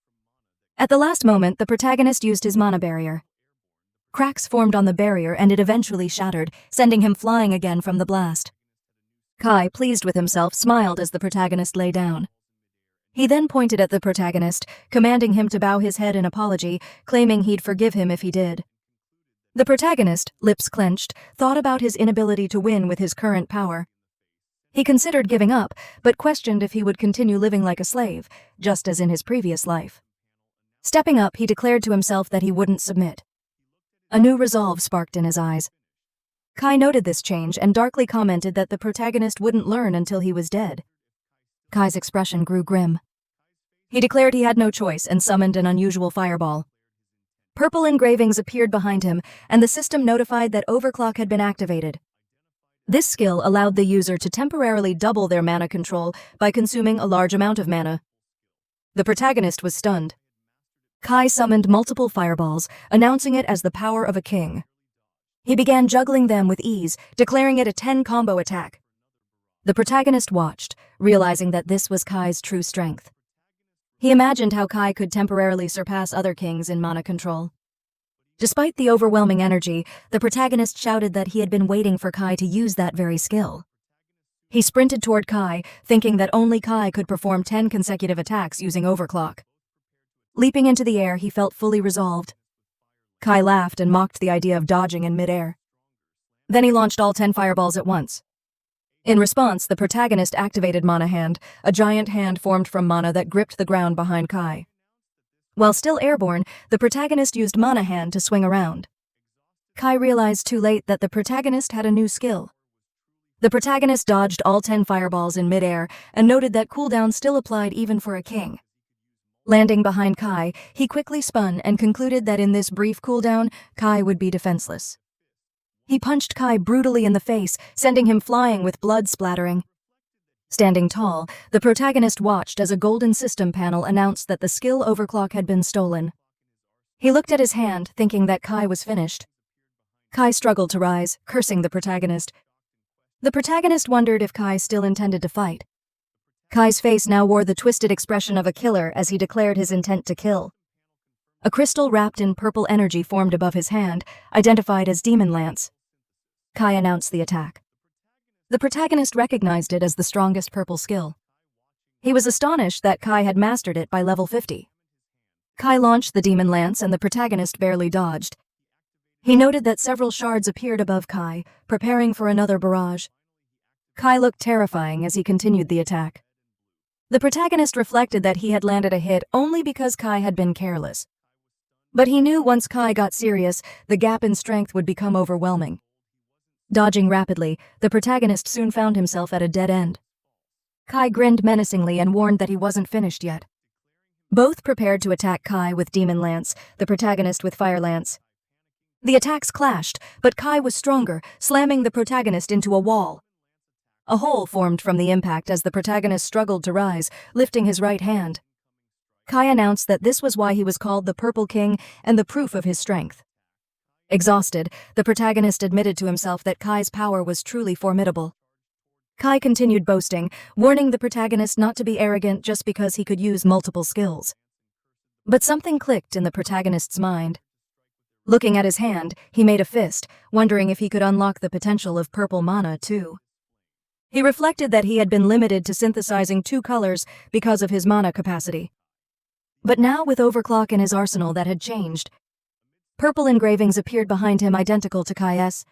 At the last moment, the protagonist used his mana barrier. Cracks formed on the barrier and it eventually shattered, sending him flying again from the blast. Kai, pleased with himself, smiled as the protagonist lay down. He then pointed at the protagonist, commanding him to bow his head in apology, claiming he'd forgive him if he did. The protagonist, lips clenched, thought about his inability to win with his current power. He considered giving up, but questioned if he would continue living like a slave, just as in his previous life. Stepping up, he declared to himself that he wouldn't submit. A new resolve sparked in his eyes. Kai noted this change and darkly commented that the protagonist wouldn't learn until he was dead. Kai's expression grew grim. He declared he had no choice and summoned an unusual fireball. Purple engravings appeared behind him, and the system notified that overclock had been activated. This skill allowed the user to temporarily double their mana control by consuming a large amount of mana. The protagonist was stunned. Kai summoned multiple fireballs, announcing it as the power of a king. He began juggling them with ease, declaring it a 10-combo attack. The protagonist watched, realizing that this was Kai's true strength. He imagined how Kai could temporarily surpass other kings in mana control. Despite the overwhelming energy, the protagonist shouted that he had been waiting for Kai to use that very skill. He sprinted toward Kai, thinking that only Kai could perform 10 consecutive attacks using overclock. Leaping into the air, he felt fully resolved. Kai laughed and mocked the idea of dodging in midair. Then he launched all 10 fireballs at once. In response, the protagonist activated Mana Hand, a giant hand formed from mana that gripped the ground behind Kai. While still airborne, the protagonist used Mana Hand to swing around. Kai realized too late that the protagonist had a new skill. The protagonist dodged all 10 fireballs in midair and noted that cooldown still applied even for a king. Landing behind Kai, he quickly spun and concluded that in this brief cooldown, Kai would be defenseless. He punched Kai brutally in the face, sending him flying with blood splattering. Standing tall, the protagonist watched as a golden system panel announced that the skill overclock had been stolen. He looked at his hand, thinking that Kai was finished. Kai struggled to rise, cursing the protagonist. The protagonist wondered if Kai still intended to fight. Kai's face now wore the twisted expression of a killer as he declared his intent to kill. A crystal wrapped in purple energy formed above his hand, identified as Demon Lance. Kai announced the attack. The protagonist recognized it as the strongest purple skill. He was astonished that Kai had mastered it by level 50. Kai launched the Demon Lance and the protagonist barely dodged. He noted that several shards appeared above Kai, preparing for another barrage. Kai looked terrifying as he continued the attack. The protagonist reflected that he had landed a hit only because Kai had been careless. But he knew once Kai got serious, the gap in strength would become overwhelming. Dodging rapidly, the protagonist soon found himself at a dead end. Kai grinned menacingly and warned that he wasn't finished yet. Both prepared to attack Kai with Demon Lance, the protagonist with Fire Lance. The attacks clashed, but Kai was stronger, slamming the protagonist into a wall. A hole formed from the impact as the protagonist struggled to rise, lifting his right hand. Kai announced that this was why he was called the Purple King and the proof of his strength. Exhausted, the protagonist admitted to himself that Kai's power was truly formidable. Kai continued boasting, warning the protagonist not to be arrogant just because he could use multiple skills. But something clicked in the protagonist's mind. Looking at his hand, he made a fist, wondering if he could unlock the potential of purple mana too. He reflected that he had been limited to synthesizing 2 colors because of his mana capacity. But now with overclock in his arsenal that had changed. Purple engravings appeared behind him identical to Kai's.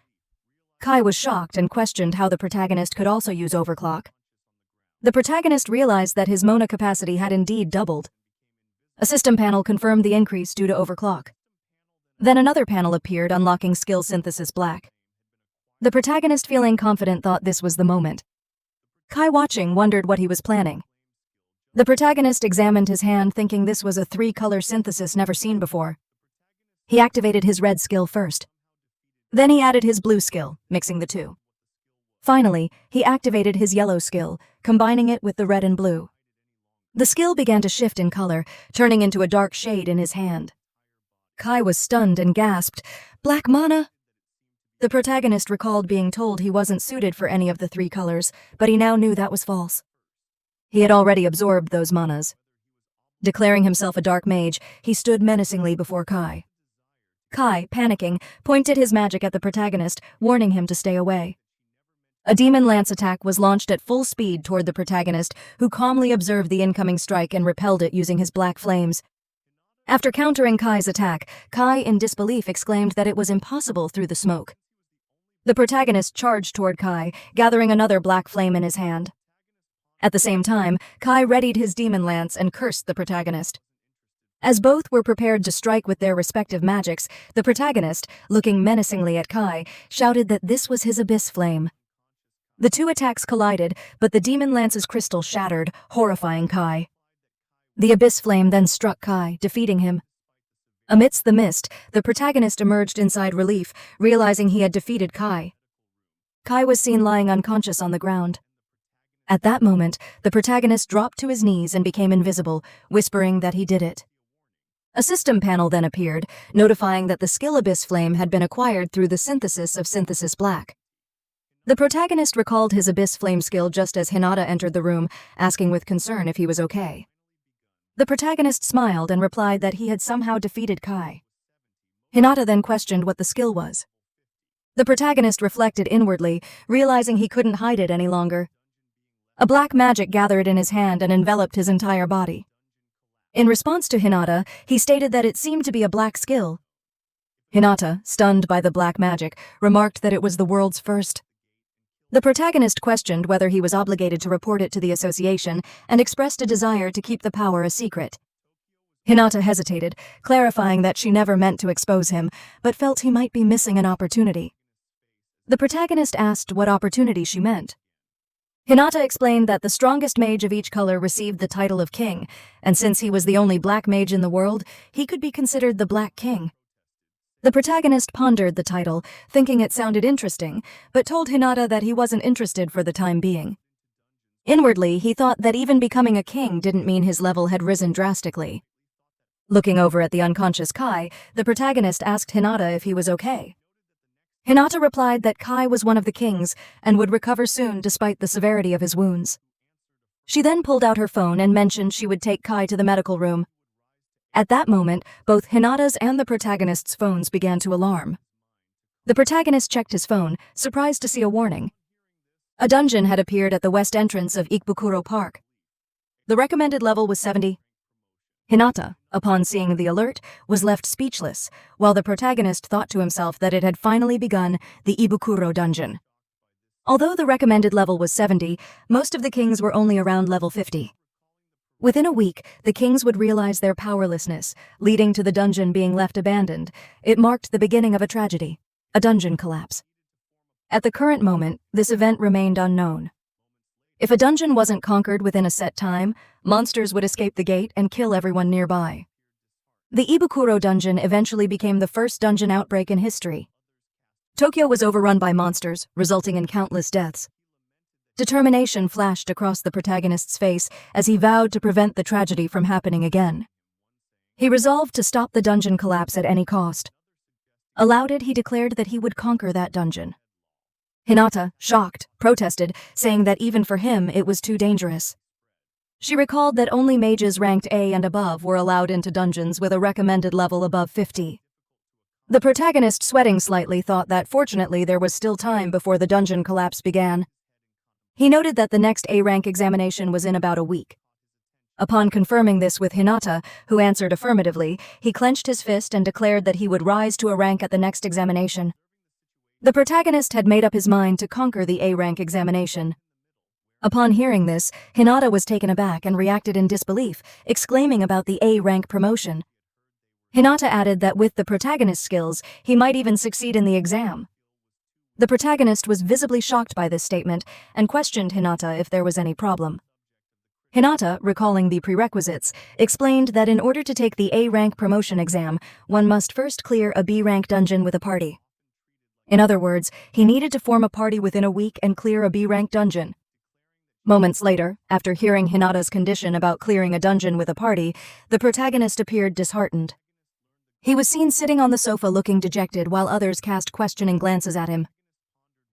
Kai was shocked and questioned how the protagonist could also use overclock. The protagonist realized that his mana capacity had indeed doubled. A system panel confirmed the increase due to overclock. Then another panel appeared, unlocking skill synthesis black. The protagonist, feeling confident, thought this was the moment. Kai, watching, wondered what he was planning. The protagonist examined his hand, thinking this was a 3-color synthesis never seen before. He activated his red skill first. Then he added his blue skill, mixing the two. Finally, he activated his yellow skill, combining it with the red and blue. The skill began to shift in color, turning into a dark shade in his hand. Kai was stunned and gasped, "Black mana?" The protagonist recalled being told he wasn't suited for any of the 3 colors, but he now knew that was false. He had already absorbed those manas. Declaring himself a dark mage, he stood menacingly before Kai. Kai, panicking, pointed his magic at the protagonist, warning him to stay away. A Demon Lance attack was launched at full speed toward the protagonist, who calmly observed the incoming strike and repelled it using his black flames. After countering Kai's attack, Kai in disbelief exclaimed that it was impossible through the smoke. The protagonist charged toward Kai, gathering another black flame in his hand. At the same time, Kai readied his Demon Lance and cursed the protagonist. As both were prepared to strike with their respective magics, the protagonist, looking menacingly at Kai, shouted that this was his Abyss Flame. The 2 attacks collided, but the Demon Lance's crystal shattered, horrifying Kai. The Abyss Flame then struck Kai, defeating him. Amidst the mist, the protagonist emerged in relief, realizing he had defeated Kai. Kai was seen lying unconscious on the ground. At that moment, the protagonist dropped to his knees and became invisible, whispering that he did it. A system panel then appeared, notifying that the skill Abyss Flame had been acquired through the synthesis of Synthesis Black. The protagonist recalled his Abyss Flame skill just as Hinata entered the room, asking with concern if he was okay. The protagonist smiled and replied that he had somehow defeated Kai. Hinata then questioned what the skill was. The protagonist reflected inwardly, realizing he couldn't hide it any longer. A black magic gathered in his hand and enveloped his entire body. In response to Hinata, he stated that it seemed to be a black skill. Hinata, stunned by the black magic, remarked that it was the world's first. The protagonist questioned whether he was obligated to report it to the association and expressed a desire to keep the power a secret. Hinata hesitated, clarifying that she never meant to expose him, but felt he might be missing an opportunity. The protagonist asked what opportunity she meant. Hinata explained that the strongest mage of each color received the title of king, and since he was the only black mage in the world, he could be considered the Black King. The protagonist pondered the title, thinking it sounded interesting, but told Hinata that he wasn't interested for the time being. Inwardly, he thought that even becoming a king didn't mean his level had risen drastically. Looking over at the unconscious Kai, the protagonist asked Hinata if he was okay. Hinata replied that Kai was one of the kings and would recover soon despite the severity of his wounds. She then pulled out her phone and mentioned she would take Kai to the medical room. At that moment, both Hinata's and the protagonist's phones began to alarm. The protagonist checked his phone, surprised to see a warning. A dungeon had appeared at the west entrance of Ikebukuro Park. The recommended level was 70. Hinata, upon seeing the alert, was left speechless, while the protagonist thought to himself that it had finally begun, the Ibukuro dungeon. Although the recommended level was 70, most of the kings were only around level 50. Within a week, the kings would realize their powerlessness, leading to the dungeon being left abandoned. It marked the beginning of a tragedy, a dungeon collapse. At the current moment, this event remained unknown. If a dungeon wasn't conquered within a set time, monsters would escape the gate and kill everyone nearby. The Ibukuro dungeon eventually became the first dungeon outbreak in history. Tokyo was overrun by monsters, resulting in countless deaths. Determination flashed across the protagonist's face as he vowed to prevent the tragedy from happening again. He resolved to stop the dungeon collapse at any cost. Aloud, he declared that he would conquer that dungeon. Hinata, shocked, protested, saying that even for him it was too dangerous. She recalled that only mages ranked A and above were allowed into dungeons with a recommended level above 50. The protagonist, sweating slightly, thought that fortunately there was still time before the dungeon collapse began. He noted that the next A-rank examination was in about a week. Upon confirming this with Hinata, who answered affirmatively, he clenched his fist and declared that he would rise to a rank at the next examination. The protagonist had made up his mind to conquer the A-rank examination. Upon hearing this, Hinata was taken aback and reacted in disbelief, exclaiming about the A-rank promotion. Hinata added that with the protagonist's skills, he might even succeed in the exam. The protagonist was visibly shocked by this statement and questioned Hinata if there was any problem. Hinata, recalling the prerequisites, explained that in order to take the A-rank promotion exam, one must first clear a B-rank dungeon with a party. In other words, he needed to form a party within a week and clear a B-rank dungeon. Moments later, after hearing Hinata's condition about clearing a dungeon with a party, the protagonist appeared disheartened. He was seen sitting on the sofa looking dejected while others cast questioning glances at him.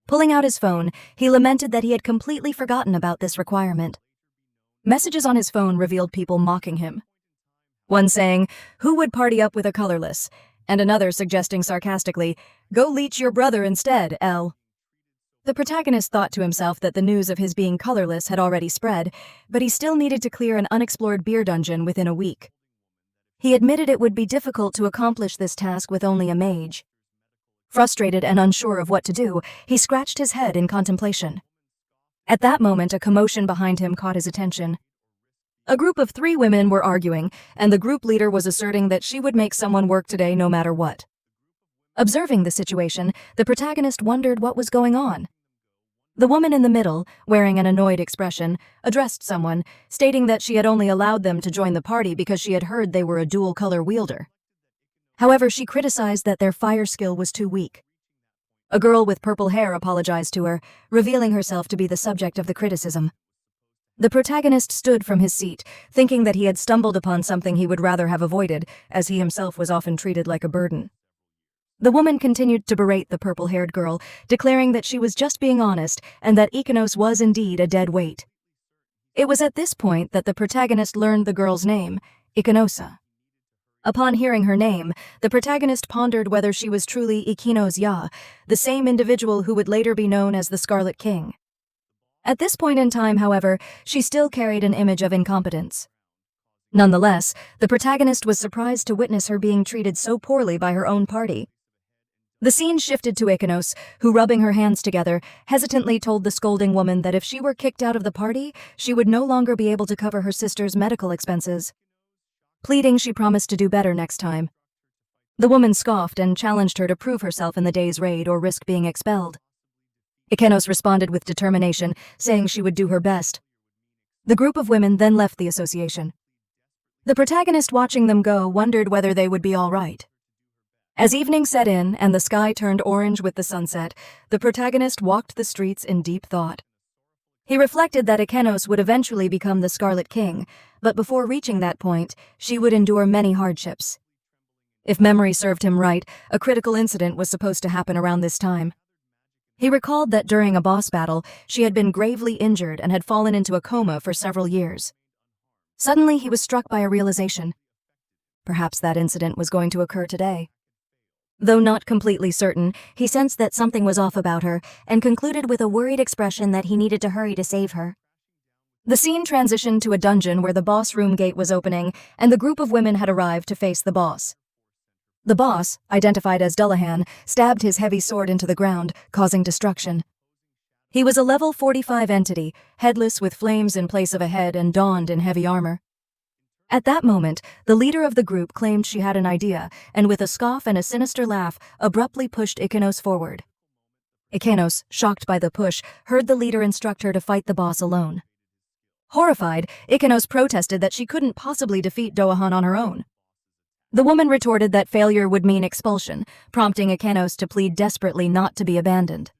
Pulling out his phone, he lamented that he had completely forgotten about this requirement. Messages on his phone revealed people mocking him. One saying, "Who would party up with a colorless?" and another suggesting sarcastically, "Go leech your brother instead, L." The protagonist thought to himself that the news of his being colorless had already spread, but he still needed to clear an unexplored beer dungeon within a week. He admitted it would be difficult to accomplish this task with only a mage. Frustrated and unsure of what to do, he scratched his head in contemplation. At that moment, a commotion behind him caught his attention. A group of 3 women were arguing, and the group leader was asserting that she would make someone work today no matter what. Observing the situation, the protagonist wondered what was going on. The woman in the middle, wearing an annoyed expression, addressed someone, stating that she had only allowed them to join the party because she had heard they were a dual-color wielder. However, she criticized that their fire skill was too weak. A girl with purple hair apologized to her, revealing herself to be the subject of the criticism. The protagonist stood from his seat, thinking that he had stumbled upon something he would rather have avoided, as he himself was often treated like a burden. The woman continued to berate the purple-haired girl, declaring that she was just being honest and that Ikanos was indeed a dead weight. It was at this point that the protagonist learned the girl's name, Ikanosa. Upon hearing her name, the protagonist pondered whether she was truly Ikanos Ya, the same individual who would later be known as the Scarlet King. At this point in time, however, she still carried an image of incompetence. Nonetheless, the protagonist was surprised to witness her being treated so poorly by her own party. The scene shifted to Ikanos, who, rubbing her hands together, hesitantly told the scolding woman that if she were kicked out of the party, she would no longer be able to cover her sister's medical expenses. Pleading, she promised to do better next time. The woman scoffed and challenged her to prove herself in the day's raid or risk being expelled. Ikanos responded with determination, saying she would do her best. The group of women then left the association. The protagonist, watching them go, wondered whether they would be all right. As evening set in and the sky turned orange with the sunset, the protagonist walked the streets in deep thought. He reflected that Ikanos would eventually become the Scarlet King, but before reaching that point, she would endure many hardships. If memory served him right, a critical incident was supposed to happen around this time. He recalled that during a boss battle, she had been gravely injured and had fallen into a coma for several years. Suddenly, he was struck by a realization. Perhaps that incident was going to occur today. Though not completely certain, he sensed that something was off about her and concluded with a worried expression that he needed to hurry to save her. The scene transitioned to a dungeon where the boss room gate was opening, and the group of women had arrived to face the boss. The boss, identified as Dullahan, stabbed his heavy sword into the ground, causing destruction. He was a level 45 entity, headless with flames in place of a head and donned in heavy armor. At that moment, the leader of the group claimed she had an idea, and with a scoff and a sinister laugh, abruptly pushed Ikanos forward. Ikanos, shocked by the push, heard the leader instruct her to fight the boss alone. Horrified, Ikanos protested that she couldn't possibly defeat Dullahan on her own. The woman retorted that failure would mean expulsion, prompting Ikanos to plead desperately not to be abandoned.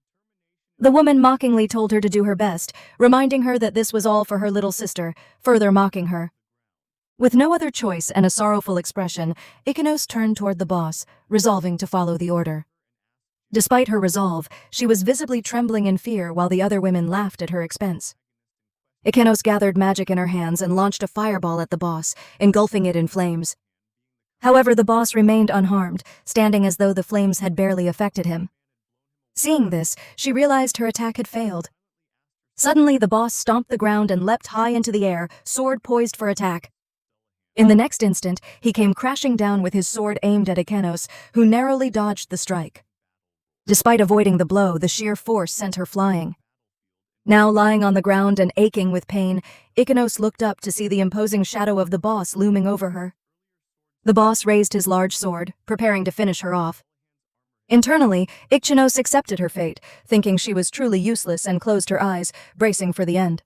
The woman mockingly told her to do her best, reminding her that this was all for her little sister, further mocking her. With no other choice and a sorrowful expression, Ikanos turned toward the boss, resolving to follow the order. Despite her resolve, she was visibly trembling in fear while the other women laughed at her expense. Ikanos gathered magic in her hands and launched a fireball at the boss, engulfing it in flames. However, the boss remained unharmed, standing as though the flames had barely affected him. Seeing this, she realized her attack had failed. Suddenly, the boss stomped the ground and leapt high into the air, sword poised for attack. In the next instant, he came crashing down with his sword aimed at Ikanos, who narrowly dodged the strike. Despite avoiding the blow, the sheer force sent her flying. Now lying on the ground and aching with pain, Ikanos looked up to see the imposing shadow of the boss looming over her. The boss raised his large sword, preparing to finish her off. Internally, Ikanos accepted her fate, thinking she was truly useless, and closed her eyes, bracing for the end.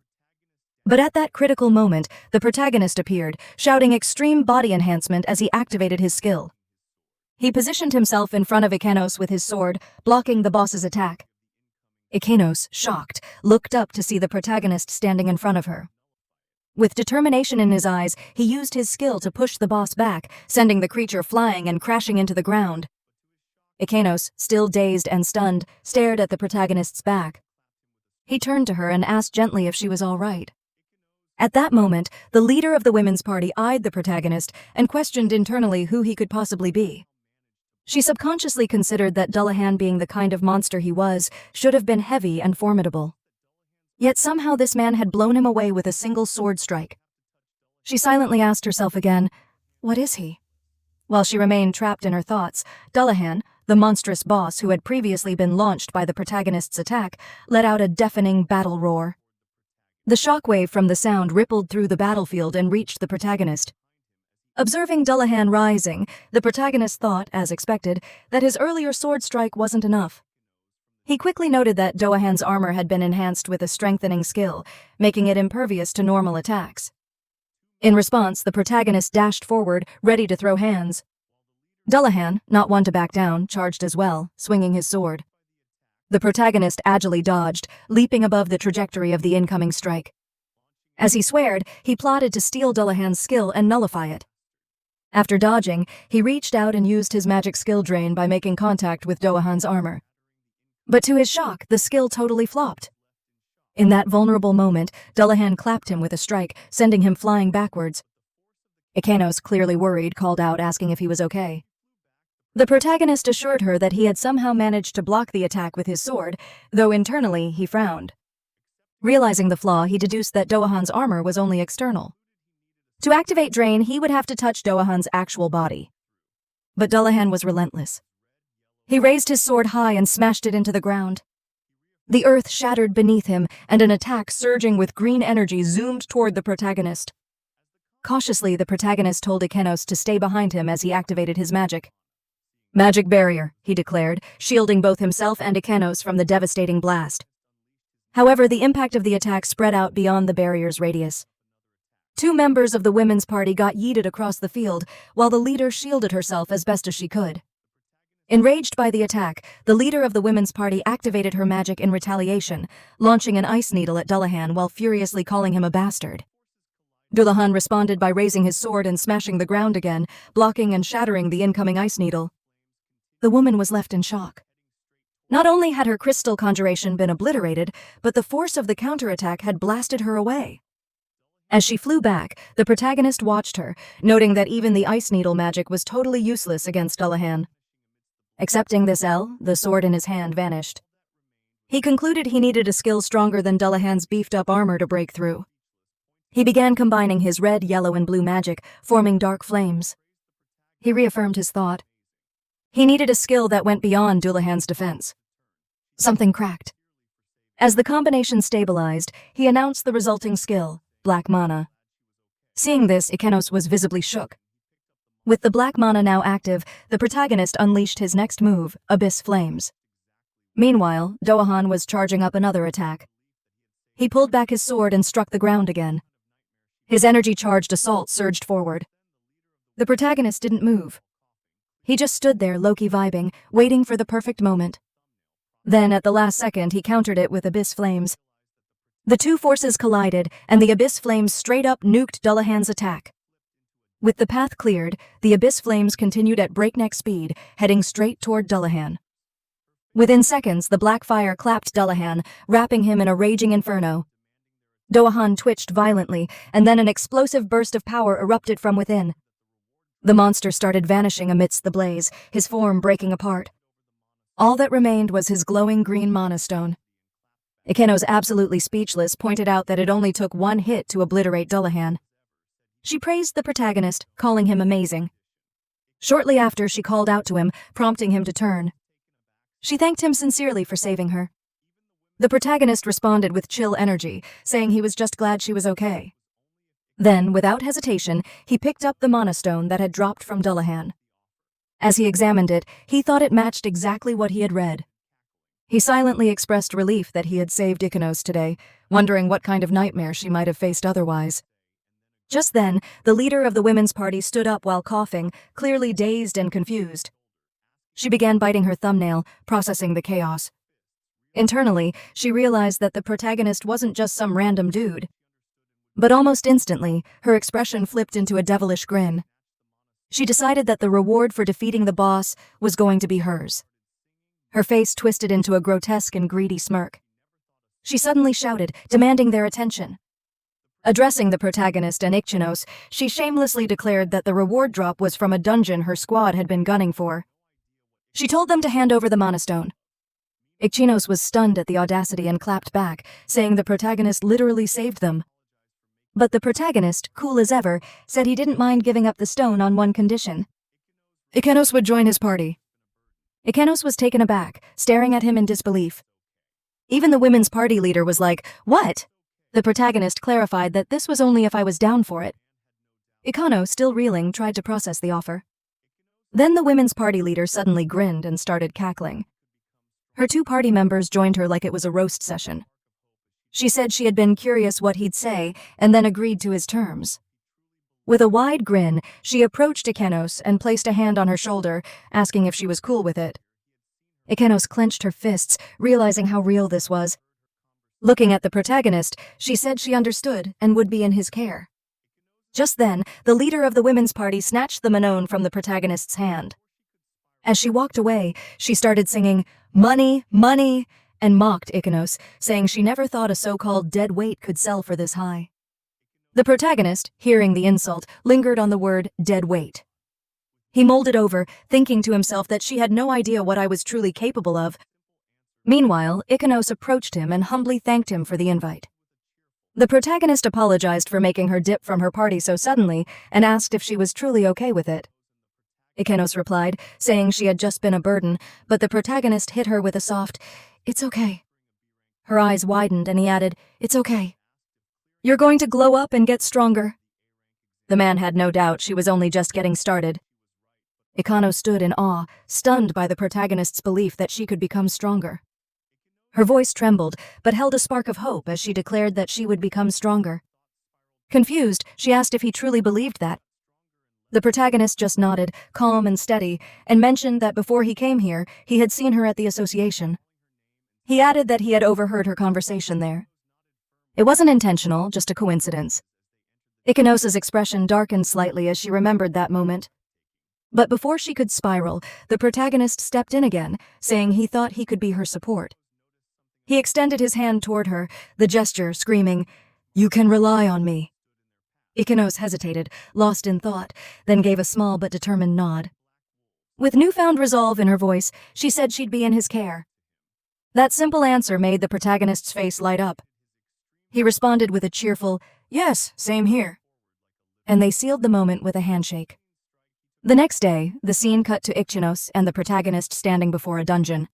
But at that critical moment, the protagonist appeared, shouting extreme body enhancement as he activated his skill. He positioned himself in front of Ikanos with his sword, blocking the boss's attack. Ikanos, shocked, looked up to see the protagonist standing in front of her. With determination in his eyes, he used his skill to push the boss back, sending the creature flying and crashing into the ground. Ikanos, still dazed and stunned, stared at the protagonist's back. He turned to her and asked gently if she was all right. At that moment, the leader of the women's party eyed the protagonist and questioned internally who he could possibly be. She subconsciously considered that Dullahan, being the kind of monster he was, should have been heavy and formidable. Yet somehow this man had blown him away with a single sword strike. She silently asked herself again, "What is he?" While she remained trapped in her thoughts, Dullahan, the monstrous boss who had previously been launched by the protagonist's attack, let out a deafening battle roar. The shockwave from the sound rippled through the battlefield and reached the protagonist. Observing Dullahan rising, the protagonist thought, as expected, that his earlier sword strike wasn't enough. He quickly noted that Dullahan's armor had been enhanced with a strengthening skill, making it impervious to normal attacks. In response, the protagonist dashed forward, ready to throw hands. Dullahan, not one to back down, charged as well, swinging his sword. The protagonist agilely dodged, leaping above the trajectory of the incoming strike. As he swayed, he plotted to steal Dullahan's skill and nullify it. After dodging, he reached out and used his magic skill drain by making contact with Dullahan's armor. But to his shock, the skill totally flopped. In that vulnerable moment, Dullahan clapped him with a strike, sending him flying backwards. Ikanos, clearly worried, called out asking if he was okay. The protagonist assured her that he had somehow managed to block the attack with his sword, though internally he frowned. Realizing the flaw, he deduced that Dullahan's armor was only external. To activate Drain, he would have to touch Dullahan's actual body. But Dullahan was relentless. He raised his sword high and smashed it into the ground. The earth shattered beneath him, and an attack surging with green energy zoomed toward the protagonist. Cautiously, the protagonist told Ikanos to stay behind him as he activated his magic. "Magic barrier," he declared, shielding both himself and Ikanos from the devastating blast. However, the impact of the attack spread out beyond the barrier's radius. Two members of the women's party got yeeted across the field, while the leader shielded herself as best as she could. Enraged by the attack, the leader of the women's party activated her magic in retaliation, launching an ice needle at Dullahan while furiously calling him a bastard. Dullahan responded by raising his sword and smashing the ground again, blocking and shattering the incoming ice needle. The woman was left in shock. Not only had her crystal conjuration been obliterated, but the force of the counterattack had blasted her away. As she flew back, the protagonist watched her, noting that even the ice needle magic was totally useless against Dullahan. Accepting this L, the sword in his hand vanished. He concluded he needed a skill stronger than Dullahan's beefed-up armor to break through. He began combining his red, yellow, and blue magic, forming dark flames. He reaffirmed his thought. He needed a skill that went beyond Dullahan's defense. Something cracked. As the combination stabilized, he announced the resulting skill, Black Mana. Seeing this, Ikenos was visibly shook. With the Black Mana now active, the protagonist unleashed his next move, Abyss Flames. Meanwhile, Dullahan was charging up another attack. He pulled back his sword and struck the ground again. His energy-charged assault surged forward. The protagonist didn't move. He just stood there, low-key vibing, waiting for the perfect moment. Then, at the last second, he countered it with Abyss Flames. The two forces collided, and the Abyss Flames straight-up nuked Dullahan's attack. With the path cleared, the Abyss Flames continued at breakneck speed, heading straight toward Dullahan. Within seconds, the black fire clapped Dullahan, wrapping him in a raging inferno. Dullahan twitched violently, and then an explosive burst of power erupted from within. The monster started vanishing amidst the blaze, his form breaking apart. All that remained was his glowing green mana stone. Ikenos, absolutely speechless, pointed out that it only took one hit to obliterate Dullahan. She praised the protagonist, calling him amazing. Shortly after, she called out to him, prompting him to turn. She thanked him sincerely for saving her. The protagonist responded with chill energy, saying he was just glad she was okay. Then, without hesitation, he picked up the mana stone that had dropped from Dullahan. As he examined it, he thought it matched exactly what he had read. He silently expressed relief that he had saved Ikenos today, wondering what kind of nightmare she might have faced otherwise. Just then, the leader of the women's party stood up while coughing, clearly dazed and confused. She began biting her thumbnail, processing the chaos. Internally, she realized that the protagonist wasn't just some random dude. But almost instantly, her expression flipped into a devilish grin. She decided that the reward for defeating the boss was going to be hers. Her face twisted into a grotesque and greedy smirk. She suddenly shouted, demanding their attention. Addressing the protagonist and Ikenos, she shamelessly declared that the reward drop was from a dungeon her squad had been gunning for. She told them to hand over the mana stone. Ikenos was stunned at the audacity and clapped back, saying the protagonist literally saved them. But the protagonist, cool as ever, said he didn't mind giving up the stone on one condition. Ikenos would join his party. Ikenos was taken aback, staring at him in disbelief. Even the women's party leader was like, "What?" The protagonist clarified that this was only if I was down for it. Ikenos, still reeling, tried to process the offer. Then the women's party leader suddenly grinned and started cackling. Her two party members joined her like it was a roast session. She said she had been curious what he'd say, and then agreed to his terms. With a wide grin, she approached Ikenos and placed a hand on her shoulder, asking if she was cool with it. Ikenos clenched her fists, realizing how real this was. Looking at the protagonist, she said she understood and would be in his care. Just then, the leader of the women's party snatched the Manon from the protagonist's hand. As she walked away, she started singing, "Money, money," and mocked Ikenos, saying she never thought a so-called dead weight could sell for this high. The protagonist, hearing the insult, lingered on the word dead weight. He mulled it over, thinking to himself that she had no idea what I was truly capable of. Meanwhile, Ikenos approached him and humbly thanked him for the invite. The protagonist apologized for making her dip from her party so suddenly and asked if she was truly okay with it. Ikenos replied, saying she had just been a burden, but the protagonist hit her with a soft, "It's okay." Her eyes widened and he added, "It's okay. You're going to glow up and get stronger." The man had no doubt she was only just getting started. Ikenos stood in awe, stunned by the protagonist's belief that she could become stronger. Her voice trembled, but held a spark of hope as she declared that she would become stronger. Confused, she asked if he truly believed that. The protagonist just nodded, calm and steady, and mentioned that before he came here, he had seen her at the association. He added that he had overheard her conversation there. It wasn't intentional, just a coincidence. Ikenos' expression darkened slightly as she remembered that moment. But before she could spiral, the protagonist stepped in again, saying he thought he could be her support. He extended his hand toward her, the gesture screaming, "You can rely on me." Ikenos hesitated, lost in thought, then gave a small but determined nod. With newfound resolve in her voice, she said she'd be in his care. That simple answer made the protagonist's face light up. He responded with a cheerful, Yes, same here. And they sealed the moment with a handshake. The next day, the scene cut to Ichnos and the protagonist standing before a dungeon.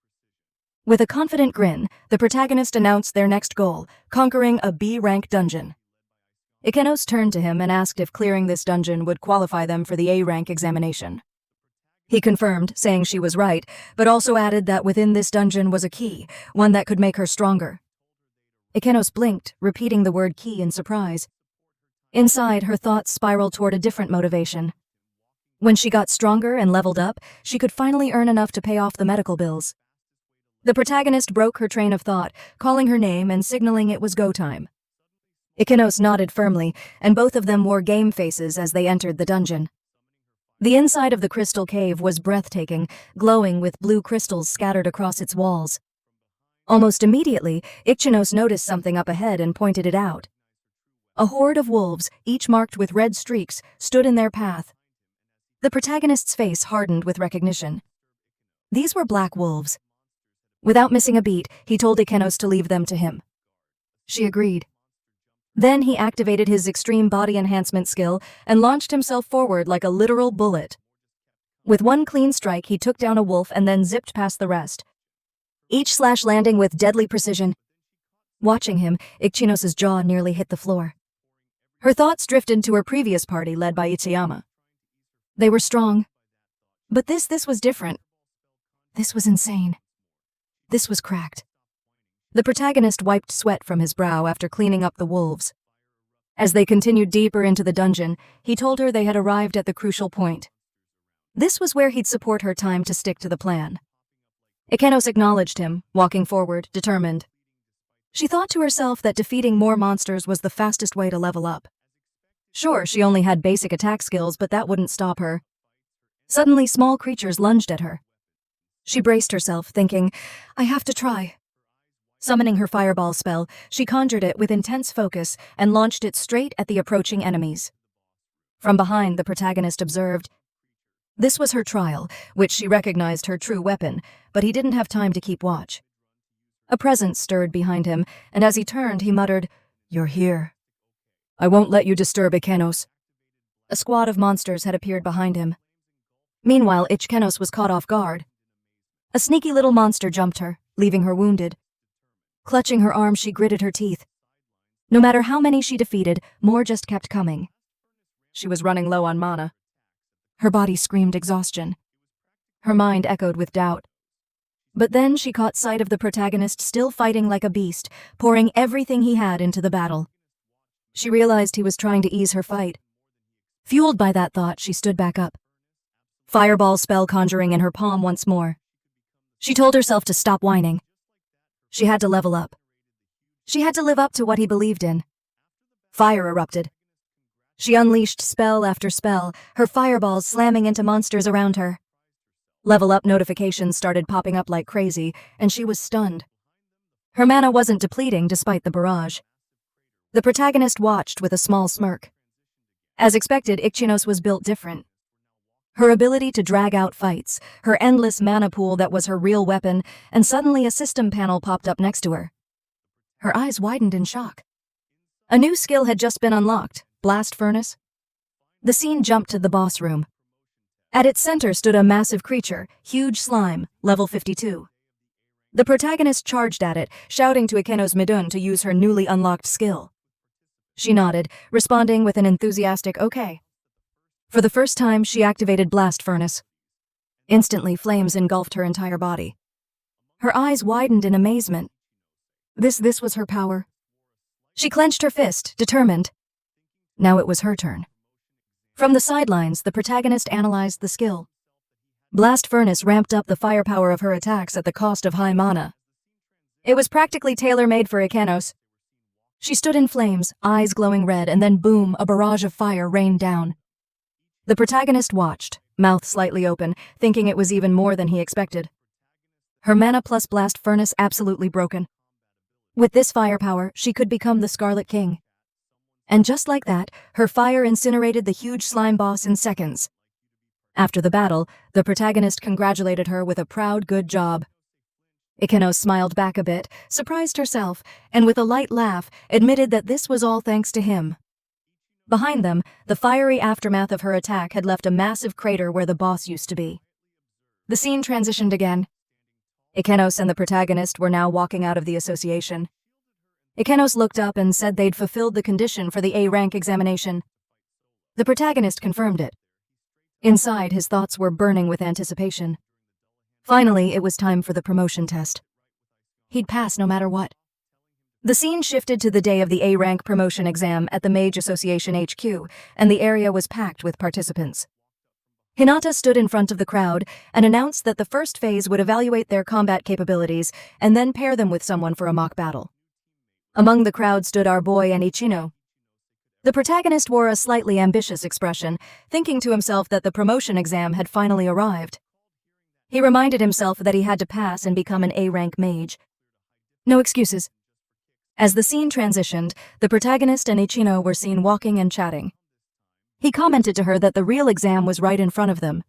With a confident grin, the protagonist announced their next goal, conquering a B-rank dungeon. Ichnos turned to him and asked if clearing this dungeon would qualify them for the A-rank examination. He confirmed, saying she was right, but also added that within this dungeon was a key, one that could make her stronger. Ichnos blinked, repeating the word key in surprise. Inside, her thoughts spiraled toward a different motivation. When she got stronger and leveled up, she could finally earn enough to pay off the medical bills. The protagonist broke her train of thought, calling her name and signaling it was go time. Ichnos nodded firmly, and both of them wore game faces as they entered the dungeon. The inside of the crystal cave was breathtaking, glowing with blue crystals scattered across its walls. Almost immediately, Ichnos noticed something up ahead and pointed it out. A horde of wolves, each marked with red streaks, stood in their path. The protagonist's face hardened with recognition. These were black wolves. Without missing a beat, he told Ichnos to leave them to him. She agreed. Then he activated his extreme body enhancement skill and launched himself forward like a literal bullet. With one clean strike, he took down a wolf and then zipped past the rest, each slash landing with deadly precision. Watching him, Ichnos' jaw nearly hit the floor. Her thoughts drifted to her previous party led by Ichiyama. They were strong. But this was different. This was insane. This was cracked. The protagonist wiped sweat from his brow after cleaning up the wolves. As they continued deeper into the dungeon, he told her they had arrived at the crucial point. This was where he'd support her time to stick to the plan. Ichnos acknowledged him, walking forward, determined. She thought to herself that defeating more monsters was the fastest way to level up. Sure, she only had basic attack skills, but that wouldn't stop her. Suddenly, small creatures lunged at her. She braced herself, thinking, I have to try. Summoning her fireball spell, she conjured it with intense focus and launched it straight at the approaching enemies. From behind, the protagonist observed. This was her trial, which she recognized her true weapon, but he didn't have time to keep watch. A presence stirred behind him, and as he turned, he muttered, You're here. I won't let you disturb Ichnos. A squad of monsters had appeared behind him. Meanwhile, Ichnos was caught off guard. A sneaky little monster jumped her, leaving her wounded. Clutching her arm, she gritted her teeth. No matter how many she defeated, more just kept coming. She was running low on mana. Her body screamed exhaustion. Her mind echoed with doubt. But then she caught sight of the protagonist still fighting like a beast, pouring everything he had into the battle. She realized he was trying to ease her fight. Fueled by that thought, she stood back up. Fireball spell conjuring in her palm once more. She told herself to stop whining. She had to level up. She had to live up to what he believed in. Fire erupted. She unleashed spell after spell, her fireballs slamming into monsters around her. Level up notifications started popping up like crazy, and she was stunned. Her mana wasn't depleting despite the barrage. The protagonist watched with a small smirk. As expected, Ichnos was built different. Her ability to drag out fights, her endless mana pool that was her real weapon, and suddenly a system panel popped up next to her. Her eyes widened in shock. A new skill had just been unlocked, Blast Furnace. The scene jumped to the boss room. At its center stood a massive creature, huge slime, level 52. The protagonist charged at it, shouting to Ichnos Midun to use her newly unlocked skill. She nodded, responding with an enthusiastic okay. For the first time, she activated Blast Furnace. Instantly, flames engulfed her entire body. Her eyes widened in amazement. This was her power. She clenched her fist, determined. Now it was her turn. From the sidelines, the protagonist analyzed the skill. Blast Furnace ramped up the firepower of her attacks at the cost of high mana. It was practically tailor-made for Ichnos. She stood in flames, eyes glowing red, and then boom, a barrage of fire rained down. The protagonist watched, mouth slightly open, thinking it was even more than he expected. Her mana plus Blast Furnace absolutely broken. With this firepower, she could become the Scarlet King. And just like that, her fire incinerated the huge slime boss in seconds. After the battle, the protagonist congratulated her with a proud good job. Ichnos smiled back a bit, surprised herself, and with a light laugh, admitted that this was all thanks to him. Behind them, the fiery aftermath of her attack had left a massive crater where the boss used to be. The scene transitioned again. Ikenos and the protagonist were now walking out of the association. Ikenos looked up and said they'd fulfilled the condition for the A-rank examination. The protagonist confirmed it. Inside, his thoughts were burning with anticipation. Finally, it was time for the promotion test. He'd pass no matter what. The scene shifted to the day of the A-rank promotion exam at the Mage Association HQ, and the area was packed with participants. Hinata stood in front of the crowd and announced that the first phase would evaluate their combat capabilities and then pair them with someone for a mock battle. Among the crowd stood our boy and Ichino. The protagonist wore a slightly ambitious expression, thinking to himself that the promotion exam had finally arrived. He reminded himself that he had to pass and become an A-rank mage. No excuses. As the scene transitioned, the protagonist and Ichino were seen walking and chatting. He commented to her that the real exam was right in front of them.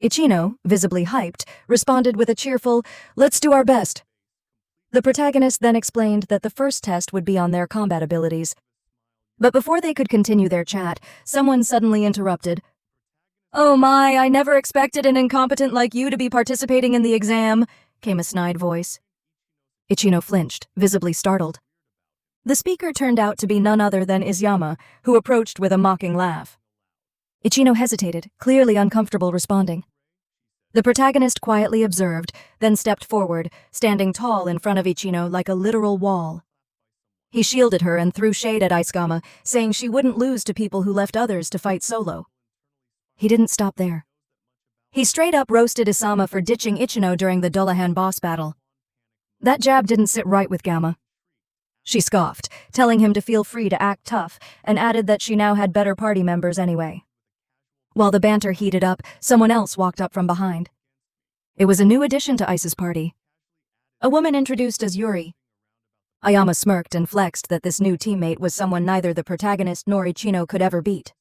Ichino, visibly hyped, responded with a cheerful, "Let's do our best." The protagonist then explained that the first test would be on their combat abilities. But before they could continue their chat, someone suddenly interrupted. "Oh my, I never expected an incompetent like you to be participating in the exam," came a snide voice. Ichino flinched, visibly startled. The speaker turned out to be none other than Izuyama, who approached with a mocking laugh. Ichino hesitated, clearly uncomfortable responding. The protagonist quietly observed, then stepped forward, standing tall in front of Ichino like a literal wall. He shielded her and threw shade at Izuyama, saying she wouldn't lose to people who left others to fight solo. He didn't stop there. He straight up roasted Isama for ditching Ichino during the Dullahan boss battle. That jab didn't sit right with Gamma. She scoffed, telling him to feel free to act tough, and added that she now had better party members anyway. While the banter heated up, someone else walked up from behind. It was a new addition to Ice's party. A woman introduced as Yuri. Ayama smirked and flexed that this new teammate was someone neither the protagonist nor Ichino could ever beat.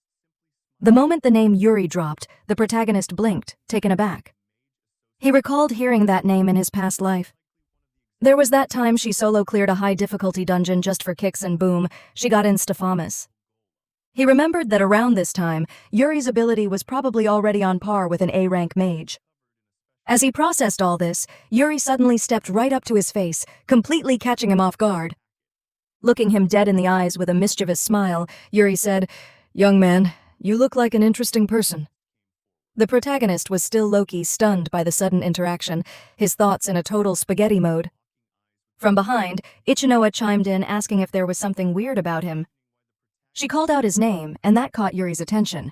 The moment the name Yuri dropped, the protagonist blinked, taken aback. He recalled hearing that name in his past life. There was that time she solo cleared a high-difficulty dungeon just for kicks and boom, she got insta-famous. He remembered that around this time, Yuri's ability was probably already on par with an A-rank mage. As he processed all this, Yuri suddenly stepped right up to his face, completely catching him off guard. Looking him dead in the eyes with a mischievous smile, Yuri said, "Young man, you look like an interesting person." The protagonist was still low-key stunned by the sudden interaction, his thoughts in a total spaghetti mode. From behind, Ichinoa chimed in asking if there was something weird about him. She called out his name, and that caught Yuri's attention.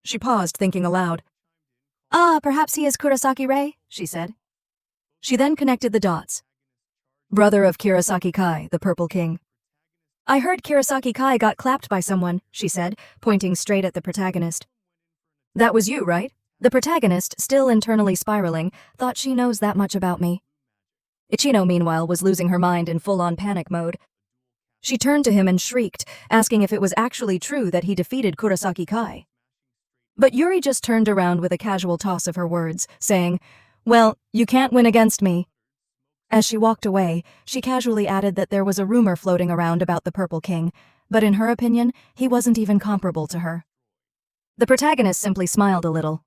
She paused, thinking aloud. Perhaps he is Kurosaki-Rei, she said. She then connected the dots. Brother of Kurosaki Kai, the Purple King. I heard Kurosaki Kai got clapped by someone, she said, pointing straight at the protagonist. That was you, right? The protagonist, still internally spiraling, thought she knows that much about me. Ichino, meanwhile, was losing her mind in full-on panic mode. She turned to him and shrieked, asking if it was actually true that he defeated Kurosaki Kai. But Yuri just turned around with a casual toss of her words, saying, "Well, you can't win against me." As she walked away, she casually added that there was a rumor floating around about the Purple King, but in her opinion, he wasn't even comparable to her. The protagonist simply smiled a little.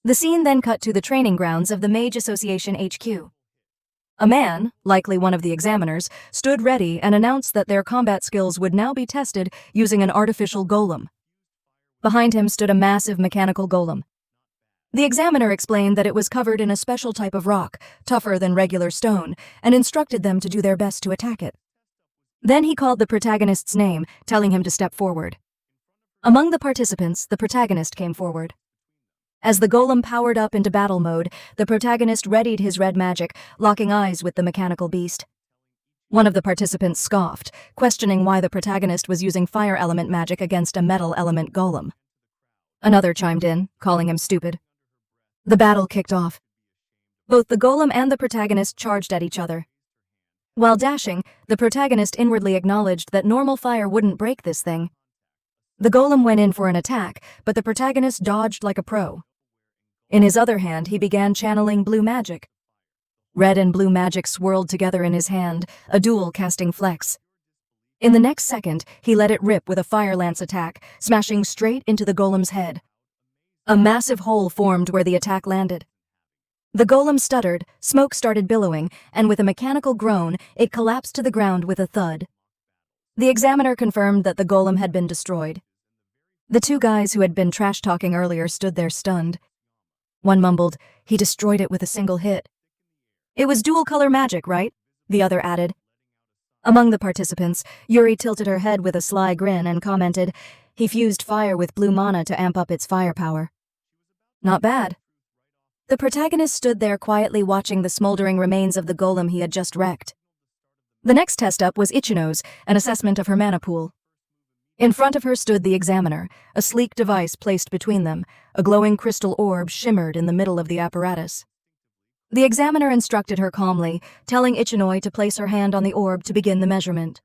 The scene then cut to the training grounds of the Mage Association HQ. A man, likely one of the examiners, stood ready and announced that their combat skills would now be tested using an artificial golem. Behind him stood a massive mechanical golem. The examiner explained that it was covered in a special type of rock, tougher than regular stone, and instructed them to do their best to attack it. Then he called the protagonist's name, telling him to step forward. Among the participants, the protagonist came forward. As the golem powered up into battle mode, the protagonist readied his red magic, locking eyes with the mechanical beast. One of the participants scoffed, questioning why the protagonist was using fire element magic against a metal element golem. Another chimed in, calling him stupid. The battle kicked off. Both the golem and the protagonist charged at each other. While dashing, the protagonist inwardly acknowledged that normal fire wouldn't break this thing. The golem went in for an attack, but the protagonist dodged like a pro. In his other hand, he began channeling blue magic. Red and blue magic swirled together in his hand, a dual casting flex. In the next second, he let it rip with a fire lance attack, smashing straight into the golem's head. A massive hole formed where the attack landed. The golem stuttered, smoke started billowing, and with a mechanical groan, it collapsed to the ground with a thud. The examiner confirmed that the golem had been destroyed. The two guys who had been trash-talking earlier stood there stunned. One mumbled, "He destroyed it with a single hit." "It was dual-color magic, right?" the other added. Among the participants, Yuri tilted her head with a sly grin and commented, "He fused fire with blue mana to amp up its firepower." Not bad. The protagonist stood there quietly watching the smoldering remains of the golem he had just wrecked. The next test up was Ichino's, an assessment of her mana pool. In front of her stood the examiner, a sleek device placed between them. A glowing crystal orb shimmered in the middle of the apparatus. The examiner instructed her calmly, telling Ichino to place her hand on the orb to begin the measurement.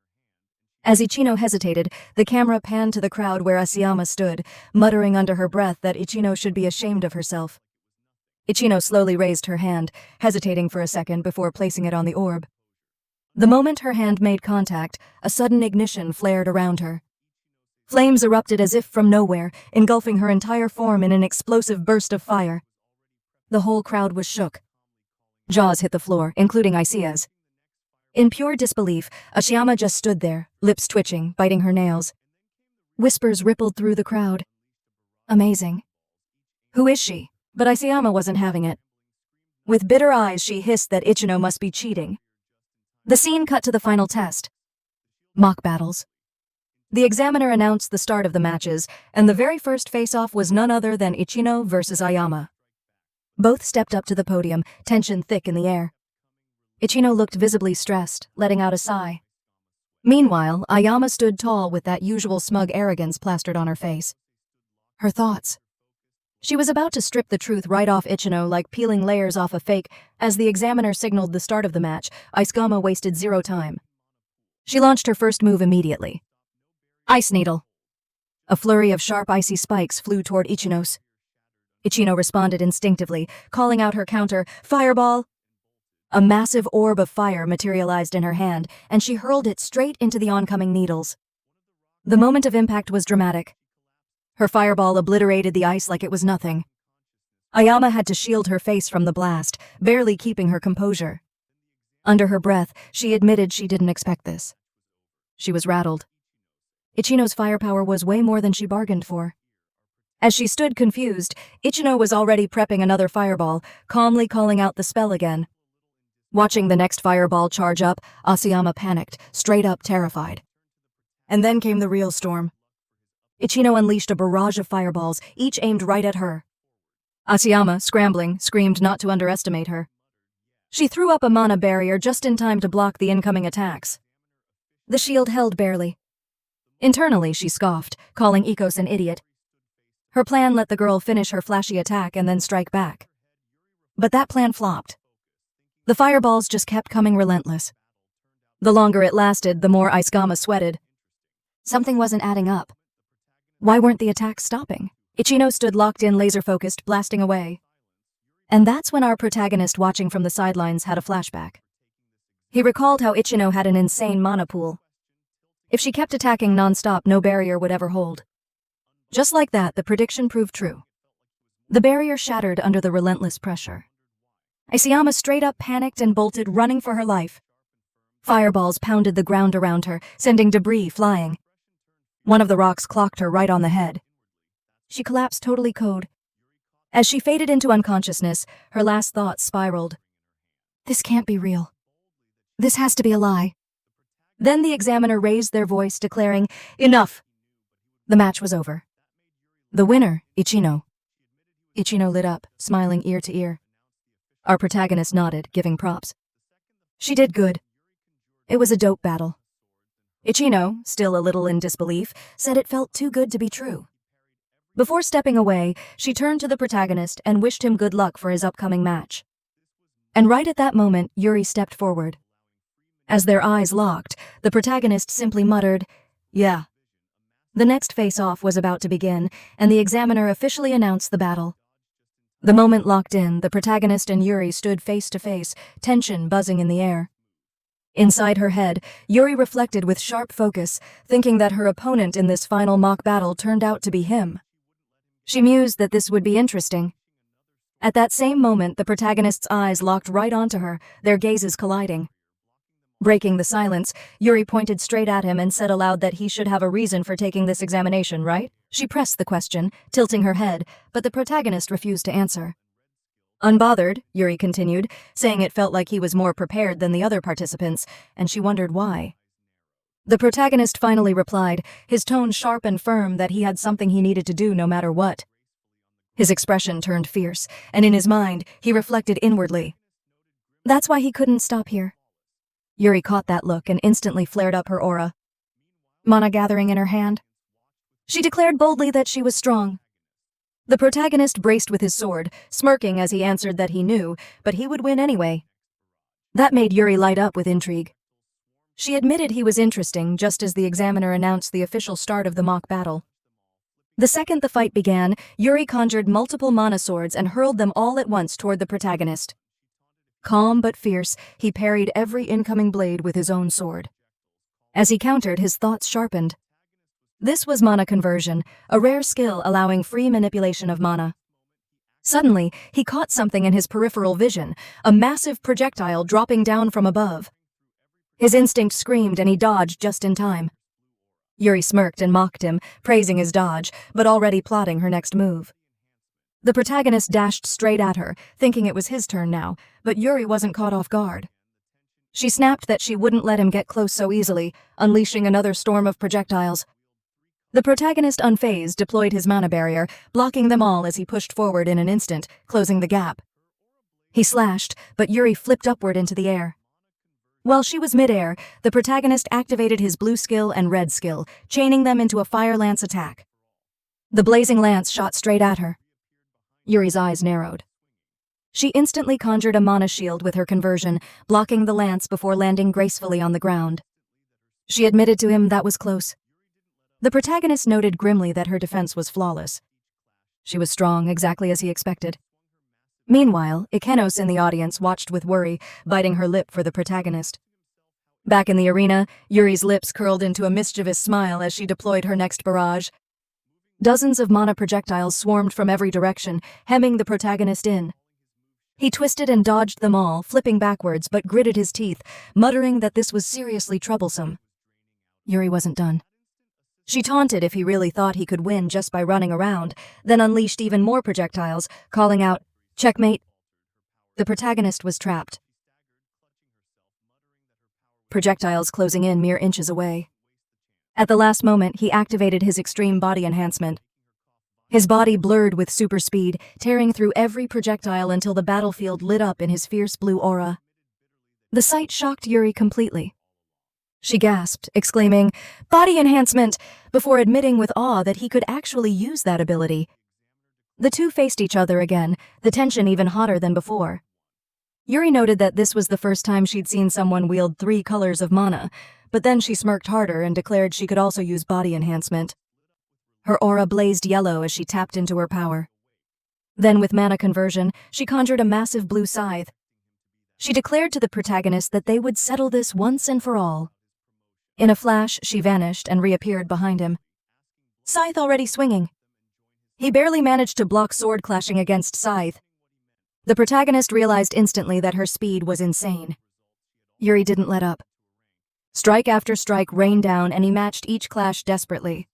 As Ichino hesitated, the camera panned to the crowd where Asayama stood, muttering under her breath that Ichino should be ashamed of herself. Ichino slowly raised her hand, hesitating for a second before placing it on the orb. The moment her hand made contact, a sudden ignition flared around her. Flames erupted as if from nowhere, engulfing her entire form in an explosive burst of fire. The whole crowd was shook. Jaws hit the floor, including Isia's. In pure disbelief, Asayama just stood there, lips twitching, biting her nails. Whispers rippled through the crowd. Amazing. Who is she? But Asayama wasn't having it. With bitter eyes, she hissed that Ichino must be cheating. The scene cut to the final test. Mock battles. The examiner announced the start of the matches, and the very first face-off was none other than Ichino versus Ayama. Both stepped up to the podium, tension thick in the air. Ichino looked visibly stressed, letting out a sigh. Meanwhile, Ayama stood tall with that usual smug arrogance plastered on her face. Her thoughts. She was about to strip the truth right off Ichino like peeling layers off a fake. As the examiner signaled the start of the match, Isagama wasted zero time. She launched her first move immediately. Ice Needle. A flurry of sharp icy spikes flew toward Ichino's. Ichino responded instinctively, calling out her counter, Fireball! A massive orb of fire materialized in her hand, and she hurled it straight into the oncoming needles. The moment of impact was dramatic. Her fireball obliterated the ice like it was nothing. Ayama had to shield her face from the blast, barely keeping her composure. Under her breath, she admitted she didn't expect this. She was rattled. Ichino's firepower was way more than she bargained for. As she stood confused, Ichino was already prepping another fireball, calmly calling out the spell again. Watching the next fireball charge up, Asayama panicked, straight up terrified. And then came the real storm. Ichino unleashed a barrage of fireballs, each aimed right at her. Asayama, scrambling, screamed not to underestimate her. She threw up a mana barrier just in time to block the incoming attacks. The shield held barely. Internally, she scoffed, calling Ikos an idiot. Her plan let the girl finish her flashy attack and then strike back. But that plan flopped. The fireballs just kept coming relentless. The longer it lasted, the more Isagama sweated. Something wasn't adding up. Why weren't the attacks stopping? Ichino stood locked in, laser-focused, blasting away. And that's when our protagonist watching from the sidelines had a flashback. He recalled how Ichino had an insane mana pool. If she kept attacking non-stop, no barrier would ever hold. Just like that, the prediction proved true. The barrier shattered under the relentless pressure. Asayama straight up panicked and bolted, running for her life. Fireballs pounded the ground around her, sending debris flying. One of the rocks clocked her right on the head. She collapsed totally code. As she faded into unconsciousness, her last thoughts spiraled. This can't be real. This has to be a lie. Then the examiner raised their voice, declaring, Enough! The match was over. The winner, Ichino. Ichino lit up, smiling ear to ear. Our protagonist nodded, giving props. She did good. It was a dope battle. Ichino, still a little in disbelief, said it felt too good to be true. Before stepping away, she turned to the protagonist and wished him good luck for his upcoming match. And right at that moment, Yuri stepped forward. As their eyes locked, the protagonist simply muttered, Yeah. The next face-off was about to begin, and the examiner officially announced the battle. The moment locked in, the protagonist and Yuri stood face to face, tension buzzing in the air. Inside her head, Yuri reflected with sharp focus, thinking that her opponent in this final mock battle turned out to be him. She mused that this would be interesting. At that same moment, the protagonist's eyes locked right onto her, their gazes colliding. Breaking the silence, Yuri pointed straight at him and said aloud that he should have a reason for taking this examination, right? She pressed the question, tilting her head, but the protagonist refused to answer. Unbothered, Yuri continued, saying it felt like he was more prepared than the other participants, and she wondered why. The protagonist finally replied, his tone sharp and firm that he had something he needed to do no matter what. His expression turned fierce, and in his mind, he reflected inwardly. That's why he couldn't stop here. Yuri caught that look and instantly flared up her aura. Mana gathering in her hand. She declared boldly that she was strong. The protagonist braced with his sword, smirking as he answered that he knew, but he would win anyway. That made Yuri light up with intrigue. She admitted he was interesting just as the examiner announced the official start of the mock battle. The second the fight began, Yuri conjured multiple mana swords and hurled them all at once toward the protagonist. Calm but fierce, he parried every incoming blade with his own sword. As he countered, his thoughts sharpened. This was mana conversion, a rare skill allowing free manipulation of mana. Suddenly, he caught something in his peripheral vision, a massive projectile dropping down from above. His instinct screamed and he dodged just in time. Yuri smirked and mocked him, praising his dodge, but already plotting her next move. The protagonist dashed straight at her, thinking it was his turn now, but Yuri wasn't caught off guard. She snapped that she wouldn't let him get close so easily, unleashing another storm of projectiles. The protagonist, unfazed, deployed his mana barrier, blocking them all as he pushed forward in an instant, closing the gap. He slashed, but Yuri flipped upward into the air. While she was midair, the protagonist activated his blue skill and red skill, chaining them into a fire lance attack. The blazing lance shot straight at her. Yuri's eyes narrowed. She instantly conjured a mana shield with her conversion, blocking the lance before landing gracefully on the ground. She admitted to him that was close. The protagonist noted grimly that her defense was flawless. She was strong, exactly as he expected. Meanwhile, Ikenos in the audience watched with worry, biting her lip for the protagonist. Back in the arena, Yuri's lips curled into a mischievous smile as she deployed her next barrage. Dozens of mana projectiles swarmed from every direction, hemming the protagonist in. He twisted and dodged them all, flipping backwards, but gritted his teeth, muttering that this was seriously troublesome. Yuri wasn't done. She taunted if he really thought he could win just by running around, then unleashed even more projectiles, calling out, "Checkmate." The protagonist was trapped. Projectiles closing in mere inches away. At the last moment, he activated his extreme body enhancement. His body blurred with super speed, tearing through every projectile until the battlefield lit up in his fierce blue aura. The sight shocked Yuri completely. She gasped, exclaiming, "Body enhancement!" before admitting with awe that he could actually use that ability. The two faced each other again, the tension even hotter than before. Yuri noted that this was the first time she'd seen someone wield 3 colors of mana, but then she smirked harder and declared she could also use body enhancement. Her aura blazed yellow as she tapped into her power. Then, with mana conversion, she conjured a massive blue scythe. She declared to the protagonist that they would settle this once and for all. In a flash, she vanished and reappeared behind him. Scythe already swinging. He barely managed to block sword clashing against scythe. The protagonist realized instantly that her speed was insane. Yuri didn't let up. Strike after strike rained down, and he matched each clash desperately.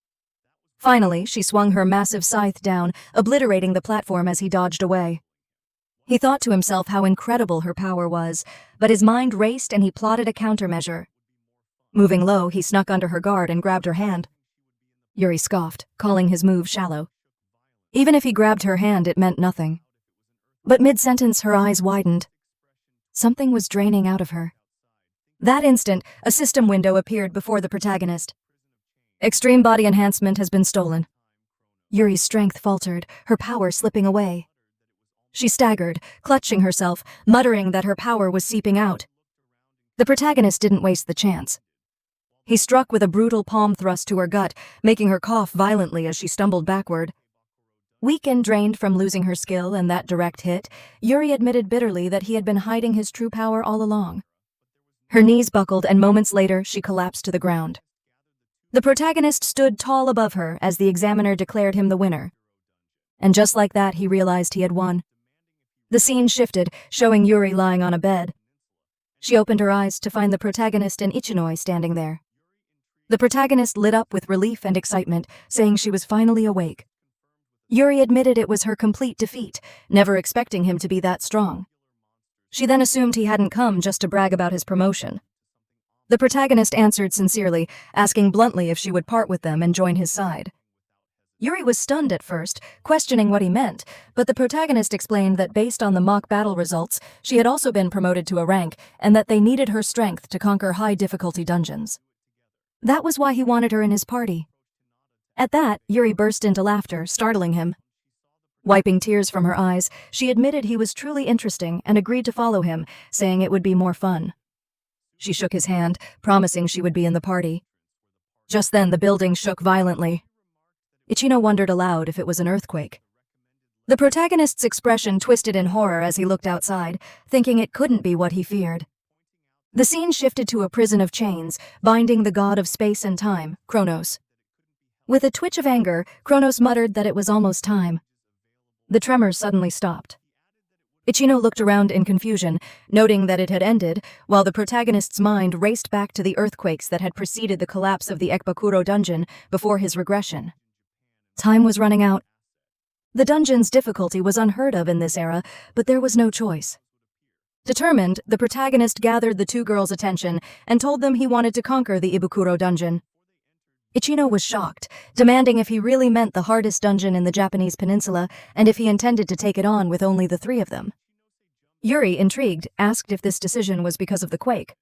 Finally, she swung her massive scythe down, obliterating the platform as he dodged away. He thought to himself how incredible her power was, but his mind raced and he plotted a countermeasure. Moving low, he snuck under her guard and grabbed her hand. Yuri scoffed, calling his move shallow. Even if he grabbed her hand, it meant nothing. But mid-sentence, her eyes widened. Something was draining out of her. That instant, a system window appeared before the protagonist. Extreme body enhancement has been stolen. Yuri's strength faltered, her power slipping away. She staggered, clutching herself, muttering that her power was seeping out. The protagonist didn't waste the chance. He struck with a brutal palm thrust to her gut, making her cough violently as she stumbled backward. Weak and drained from losing her skill and that direct hit, Yuri admitted bitterly that he had been hiding his true power all along. Her knees buckled and moments later she collapsed to the ground. The protagonist stood tall above her as the examiner declared him the winner. And just like that, he realized he had won. The scene shifted, showing Yuri lying on a bed. She opened her eyes to find the protagonist and Ichinoi standing there. The protagonist lit up with relief and excitement, saying she was finally awake. Yuri admitted it was her complete defeat, never expecting him to be that strong. She then assumed he hadn't come just to brag about his promotion. The protagonist answered sincerely, asking bluntly if she would part with them and join his side. Yuri was stunned at first, questioning what he meant, but the protagonist explained that based on the mock battle results, she had also been promoted to a rank and that they needed her strength to conquer high-difficulty dungeons. That was why he wanted her in his party. At that, Yuri burst into laughter, startling him. Wiping tears from her eyes, she admitted he was truly interesting and agreed to follow him, saying it would be more fun. She shook his hand, promising she would be in the party. Just then, the building shook violently. Ichino wondered aloud if it was an earthquake. The protagonist's expression twisted in horror as he looked outside, thinking it couldn't be what he feared. The scene shifted to a prison of chains, binding the god of space and time, Kronos. With a twitch of anger, Kronos muttered that it was almost time. The tremors suddenly stopped. Ichino looked around in confusion, noting that it had ended, while the protagonist's mind raced back to the earthquakes that had preceded the collapse of the Ekbakuro dungeon before his regression. Time was running out. The dungeon's difficulty was unheard of in this era, but there was no choice. Determined, the protagonist gathered the two girls' attention and told them he wanted to conquer the Ibukuro dungeon. Ichino was shocked, demanding if he really meant the hardest dungeon in the Japanese peninsula and if he intended to take it on with only the three of them. Yuri, intrigued, asked if this decision was because of the quake.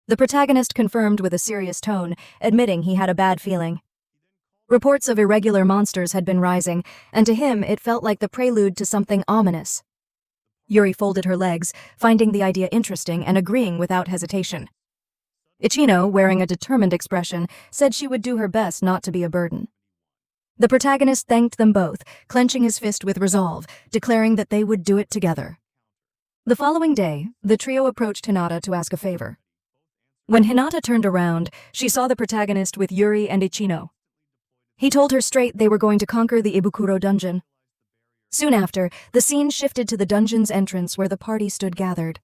The protagonist confirmed with a serious tone, admitting he had a bad feeling. Reports of irregular monsters had been rising, and to him it felt like the prelude to something ominous. Yuri folded her legs, finding the idea interesting and agreeing without hesitation. Ichino, wearing a determined expression, said she would do her best not to be a burden. The protagonist thanked them both, clenching his fist with resolve, declaring that they would do it together. The following day, the trio approached Hinata to ask a favor. When Hinata turned around, she saw the protagonist with Yuri and Ichino. He told her straight they were going to conquer the Ibukuro dungeon. Soon after, the scene shifted to the dungeon's entrance where the party stood gathered.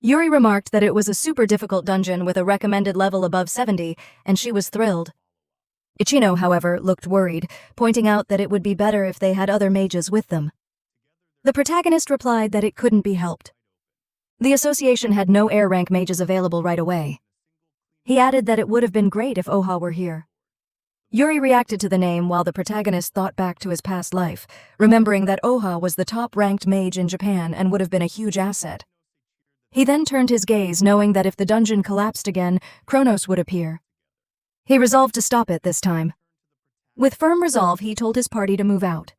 Yuri remarked that it was a super difficult dungeon with a recommended level above 70, and she was thrilled. Ichino, however, looked worried, pointing out that it would be better if they had other mages with them. The protagonist replied that it couldn't be helped. The association had no air rank mages available right away. He added that it would have been great if Oha were here. Yuri reacted to the name while the protagonist thought back to his past life, remembering that Oha was the top-ranked mage in Japan and would have been a huge asset. He then turned his gaze, knowing that if the dungeon collapsed again, Kronos would appear. He resolved to stop it this time. With firm resolve, he told his party to move out.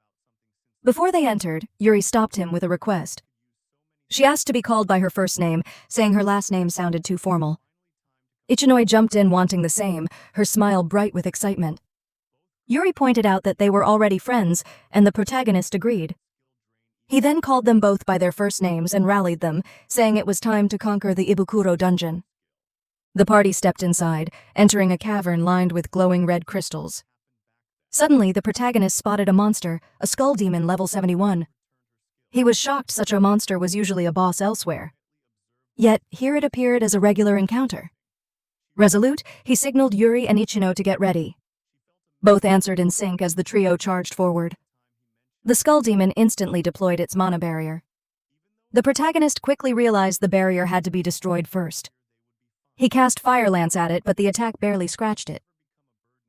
Before they entered, Yuri stopped him with a request. She asked to be called by her first name, saying her last name sounded too formal. Ichinoi jumped in wanting the same, her smile bright with excitement. Yuri pointed out that they were already friends, and the protagonist agreed. He then called them both by their first names and rallied them, saying it was time to conquer the Ibukuro dungeon. The party stepped inside, entering a cavern lined with glowing red crystals. Suddenly, the protagonist spotted a monster, a skull demon level 71. He was shocked such a monster was usually a boss elsewhere. Yet, here it appeared as a regular encounter. Resolute, he signaled Yuri and Ichino to get ready. Both answered in sync as the trio charged forward. The skull demon instantly deployed its mana barrier. The protagonist quickly realized the barrier had to be destroyed first. He cast Fire Lance at it, but the attack barely scratched it.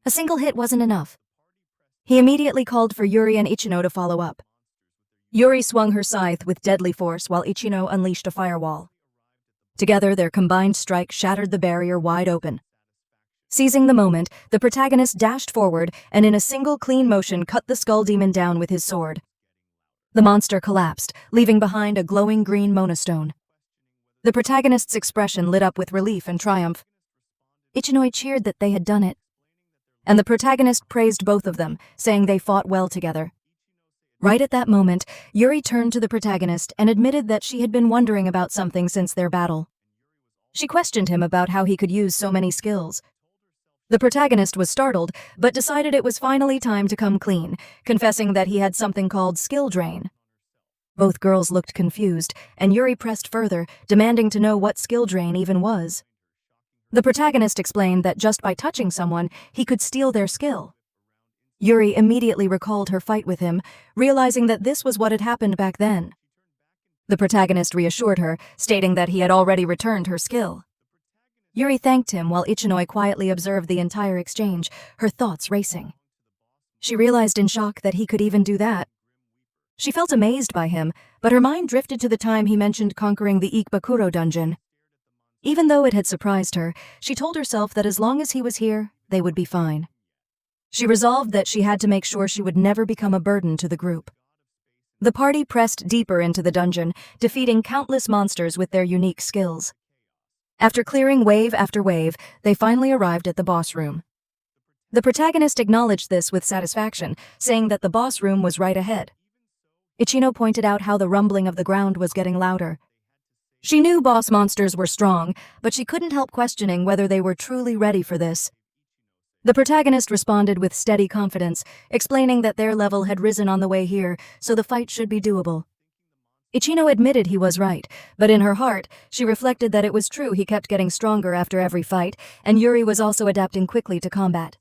A single hit wasn't enough. He immediately called for Yuri and Ichino to follow up. Yuri swung her scythe with deadly force while Ichino unleashed a firewall. Together, their combined strike shattered the barrier wide open. Seizing the moment, the protagonist dashed forward and in a single clean motion cut the skull demon down with his sword. The monster collapsed, leaving behind a glowing green monostone. The protagonist's expression lit up with relief and triumph. Ichinoi cheered that they had done it. And the protagonist praised both of them, saying they fought well together. Right at that moment, Yuri turned to the protagonist and admitted that she had been wondering about something since their battle. She questioned him about how he could use so many skills. The protagonist was startled, but decided it was finally time to come clean, confessing that he had something called skill drain. Both girls looked confused, and Yuri pressed further, demanding to know what skill drain even was. The protagonist explained that just by touching someone, he could steal their skill. Yuri immediately recalled her fight with him, realizing that this was what had happened back then. The protagonist reassured her, stating that he had already returned her skill. Yuri thanked him while Ichinoi quietly observed the entire exchange, her thoughts racing. She realized in shock that he could even do that. She felt amazed by him, but her mind drifted to the time he mentioned conquering the Ikebukuro dungeon. Even though it had surprised her, she told herself that as long as he was here, they would be fine. She resolved that she had to make sure she would never become a burden to the group. The party pressed deeper into the dungeon, defeating countless monsters with their unique skills. After clearing wave after wave, they finally arrived at the boss room. The protagonist acknowledged this with satisfaction, saying that the boss room was right ahead. Ichino pointed out how the rumbling of the ground was getting louder. She knew boss monsters were strong, but she couldn't help questioning whether they were truly ready for this. The protagonist responded with steady confidence, explaining that their level had risen on the way here, so the fight should be doable. Ichino admitted he was right, but in her heart, she reflected that it was true he kept getting stronger after every fight, and Yuri was also adapting quickly to combat.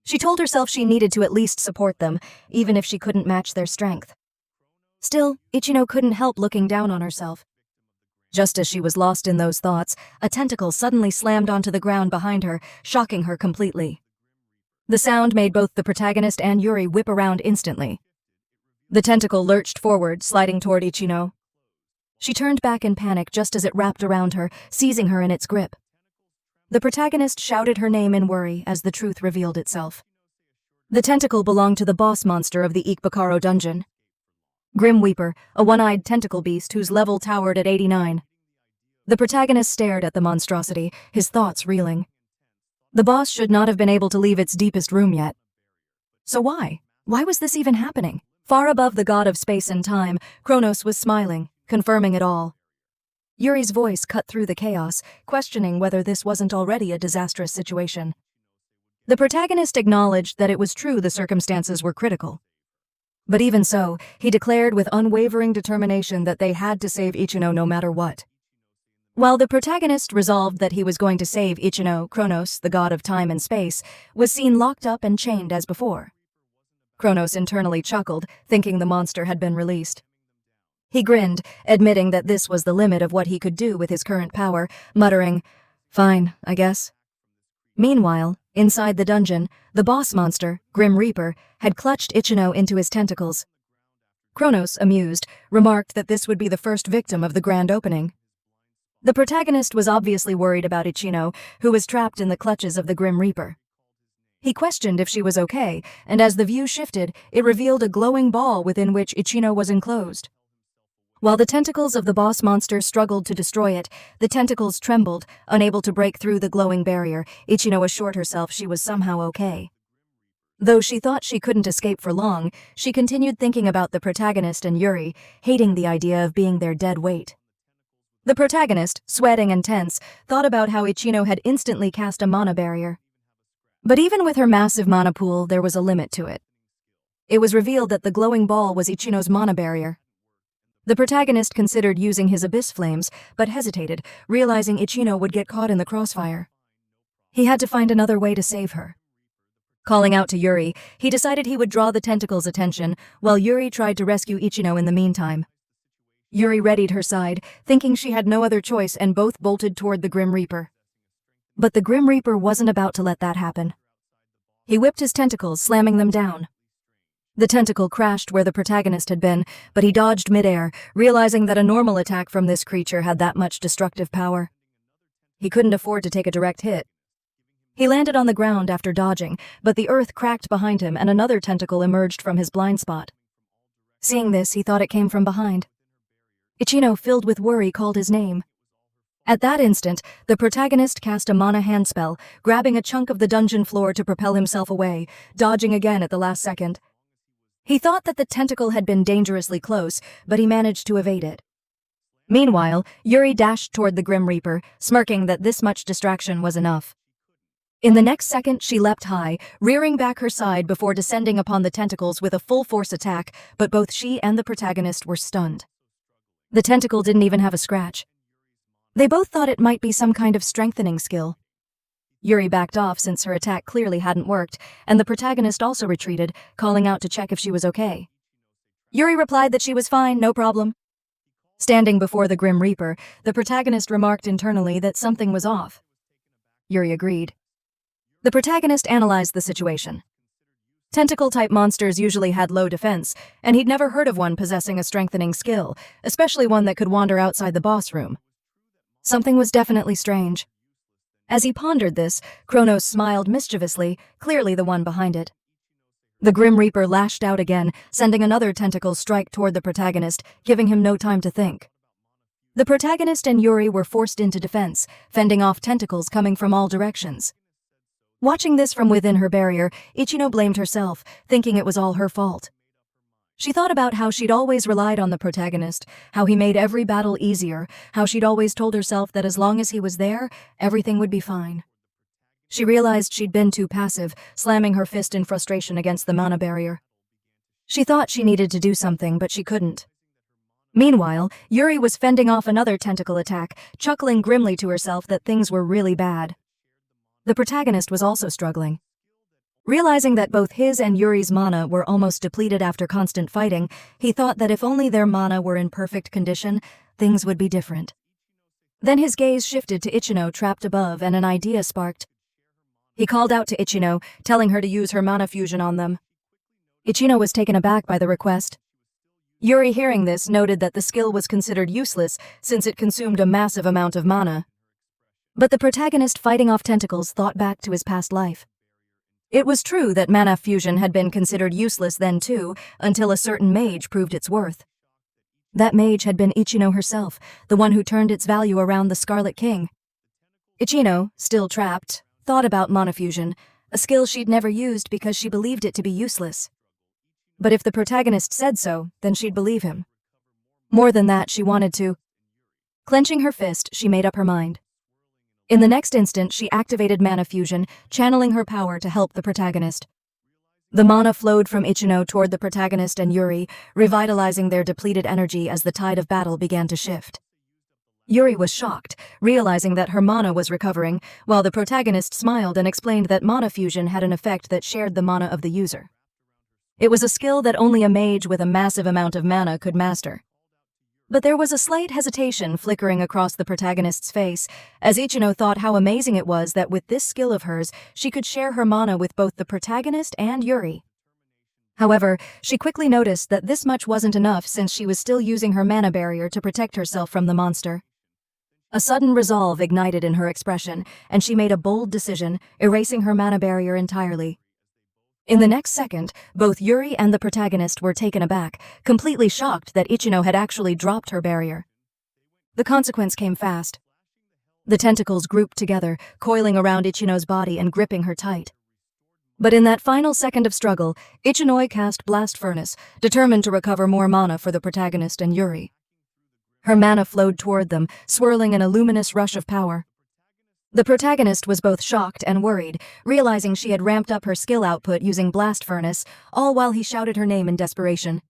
She told herself she needed to at least support them, even if she couldn't match their strength. Still, Ichino couldn't help looking down on herself. Just as she was lost in those thoughts, a tentacle suddenly slammed onto the ground behind her, shocking her completely. The sound made both the protagonist and Yuri whip around instantly. The tentacle lurched forward, sliding toward Ichino. She turned back in panic just as it wrapped around her, seizing her in its grip. The protagonist shouted her name in worry as the truth revealed itself. The tentacle belonged to the boss monster of the Ikebukuro dungeon. Grim Weeper, a one-eyed tentacle beast whose level towered at 89. The protagonist stared at the monstrosity, his thoughts reeling. The boss should not have been able to leave its deepest room yet. So why? Why was this even happening? Far above the god of space and time, Kronos was smiling, confirming it all. Yuri's voice cut through the chaos, questioning whether this wasn't already a disastrous situation. The protagonist acknowledged that it was true the circumstances were critical. But even so, he declared with unwavering determination that they had to save Ichino no matter what. While the protagonist resolved that he was going to save Ichino, Kronos, the god of time and space, was seen locked up and chained as before. Kronos internally chuckled, thinking the monster had been released. He grinned, admitting that this was the limit of what he could do with his current power, muttering, "Fine, I guess." Meanwhile, inside the dungeon, the boss monster, Grim Reaper, had clutched Ichino into his tentacles. Kronos, amused, remarked that this would be the first victim of the grand opening. The protagonist was obviously worried about Ichino, who was trapped in the clutches of the Grim Reaper. He questioned if she was okay, and as the view shifted, it revealed a glowing ball within which Ichino was enclosed. While the tentacles of the boss monster struggled to destroy it, the tentacles trembled, unable to break through the glowing barrier. Ichino assured herself she was somehow okay. Though she thought she couldn't escape for long, she continued thinking about the protagonist and Yuri, hating the idea of being their dead weight. The protagonist, sweating and tense, thought about how Ichino had instantly cast a mana barrier. But even with her massive mana pool, there was a limit to it. It was revealed that the glowing ball was Ichino's mana barrier. The protagonist considered using his abyss flames, but hesitated, realizing Ichino would get caught in the crossfire. He had to find another way to save her. Calling out to Yuri, he decided he would draw the tentacle's attention, while Yuri tried to rescue Ichino in the meantime. Yuri readied her side, thinking she had no other choice, and both bolted toward the Grim Reaper. But the Grim Reaper wasn't about to let that happen. He whipped his tentacles, slamming them down. The tentacle crashed where the protagonist had been, but he dodged midair, realizing that a normal attack from this creature had that much destructive power. He couldn't afford to take a direct hit. He landed on the ground after dodging, but the earth cracked behind him and another tentacle emerged from his blind spot. Seeing this, he thought it came from behind. Ichino, filled with worry, called his name. At that instant, the protagonist cast a mana hand spell, grabbing a chunk of the dungeon floor to propel himself away, dodging again at the last second. He thought that the tentacle had been dangerously close, but he managed to evade it. Meanwhile, Yuri dashed toward the Grim Reaper, smirking that this much distraction was enough. In the next second, she leapt high, rearing back her side before descending upon the tentacles with a full-force attack, but both she and the protagonist were stunned. The tentacle didn't even have a scratch. They both thought it might be some kind of strengthening skill. Yuri backed off since her attack clearly hadn't worked, and the protagonist also retreated, calling out to check if she was okay. Yuri replied that she was fine, no problem. Standing before the Grim Reaper, the protagonist remarked internally that something was off. Yuri agreed. The protagonist analyzed the situation. Tentacle-type monsters usually had low defense, and he'd never heard of one possessing a strengthening skill, especially one that could wander outside the boss room. Something was definitely strange. As he pondered this, Kronos smiled mischievously, clearly the one behind it. The Grim Reaper lashed out again, sending another tentacle strike toward the protagonist, giving him no time to think. The protagonist and Yuri were forced into defense, fending off tentacles coming from all directions. Watching this from within her barrier, Ichino blamed herself, thinking it was all her fault. She thought about how she'd always relied on the protagonist, how he made every battle easier, how she'd always told herself that as long as he was there, everything would be fine. She realized she'd been too passive, slamming her fist in frustration against the mana barrier. She thought she needed to do something, but she couldn't. Meanwhile, Yuri was fending off another tentacle attack, chuckling grimly to herself that things were really bad. The protagonist was also struggling. Realizing that both his and Yuri's mana were almost depleted after constant fighting, he thought that if only their mana were in perfect condition, things would be different. Then his gaze shifted to Ichino trapped above and an idea sparked. He called out to Ichino, telling her to use her mana fusion on them. Ichino was taken aback by the request. Yuri, hearing this, noted that the skill was considered useless since it consumed a massive amount of mana. But the protagonist fighting off tentacles thought back to his past life. It was true that mana fusion had been considered useless then too, until a certain mage proved its worth. That mage had been Ichino herself, the one who turned its value around the Scarlet King. Ichino, still trapped, thought about mana fusion, a skill she'd never used because she believed it to be useless. But if the protagonist said so, then she'd believe him. More than that, she wanted to. Clenching her fist, she made up her mind. In the next instant, she activated mana fusion, channeling her power to help the protagonist. The mana flowed from Ichino toward the protagonist and Yuri, revitalizing their depleted energy as the tide of battle began to shift. Yuri was shocked, realizing that her mana was recovering, while the protagonist smiled and explained that mana fusion had an effect that shared the mana of the user. It was a skill that only a mage with a massive amount of mana could master. But there was a slight hesitation flickering across the protagonist's face, as Ichino thought how amazing it was that with this skill of hers, she could share her mana with both the protagonist and Yuri. However, she quickly noticed that this much wasn't enough since she was still using her mana barrier to protect herself from the monster. A sudden resolve ignited in her expression, and she made a bold decision, erasing her mana barrier entirely. In the next second, both Yuri and the protagonist were taken aback, completely shocked that Ichino had actually dropped her barrier. The consequence came fast. The tentacles grouped together, coiling around Ichino's body and gripping her tight. But in that final second of struggle, Ichinoi cast Blast Furnace, determined to recover more mana for the protagonist and Yuri. Her mana flowed toward them, swirling in a luminous rush of power. The protagonist was both shocked and worried, realizing she had ramped up her skill output using Blast Furnace, all while he shouted her name in desperation.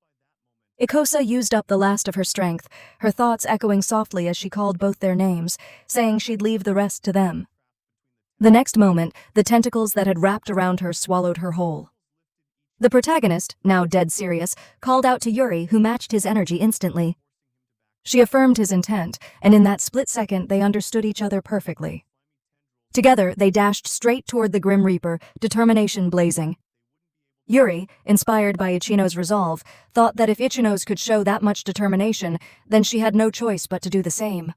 Ikosa used up the last of her strength, her thoughts echoing softly as she called both their names, saying she'd leave the rest to them. The next moment, the tentacles that had wrapped around her swallowed her whole. The protagonist, now dead serious, called out to Yuri, who matched his energy instantly. She affirmed his intent, and in that split second they understood each other perfectly. Together, they dashed straight toward the Grim Reaper, determination blazing. Yuri, inspired by Ichino's resolve, thought that if Ichino's could show that much determination, then she had no choice but to do the same.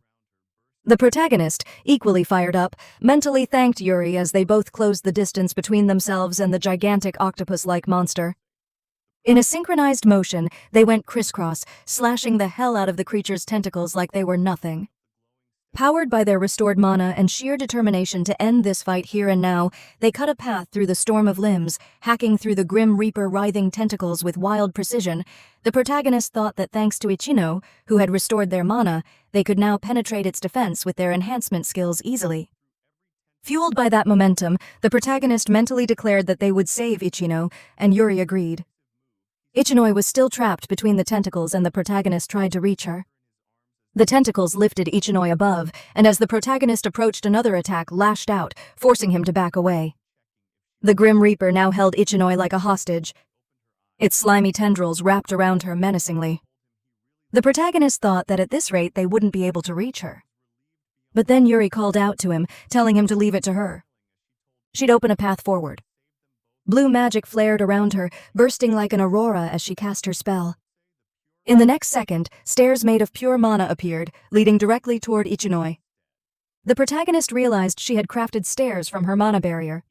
The protagonist, equally fired up, mentally thanked Yuri as they both closed the distance between themselves and the gigantic octopus-like monster. In a synchronized motion, they went crisscross, slashing the hell out of the creature's tentacles like they were nothing. Powered by their restored mana and sheer determination to end this fight here and now, they cut a path through the storm of limbs, hacking through the Grim Reaper writhing tentacles with wild precision. The protagonist thought that thanks to Ichino, who had restored their mana, they could now penetrate its defense with their enhancement skills easily. Fueled by that momentum, the protagonist mentally declared that they would save Ichino, and Yuri agreed. Ichinoi was still trapped between the tentacles and the protagonist tried to reach her. The tentacles lifted Ichinoi above, and as the protagonist approached, another attack lashed out, forcing him to back away. The Grim Reaper now held Ichinoi like a hostage, its slimy tendrils wrapped around her menacingly. The protagonist thought that at this rate they wouldn't be able to reach her. But then Yuri called out to him, telling him to leave it to her. She'd open a path forward. Blue magic flared around her, bursting like an aurora as she cast her spell. In the next second, stairs made of pure mana appeared, leading directly toward Ichinoi. The protagonist realized she had crafted stairs from her mana barrier.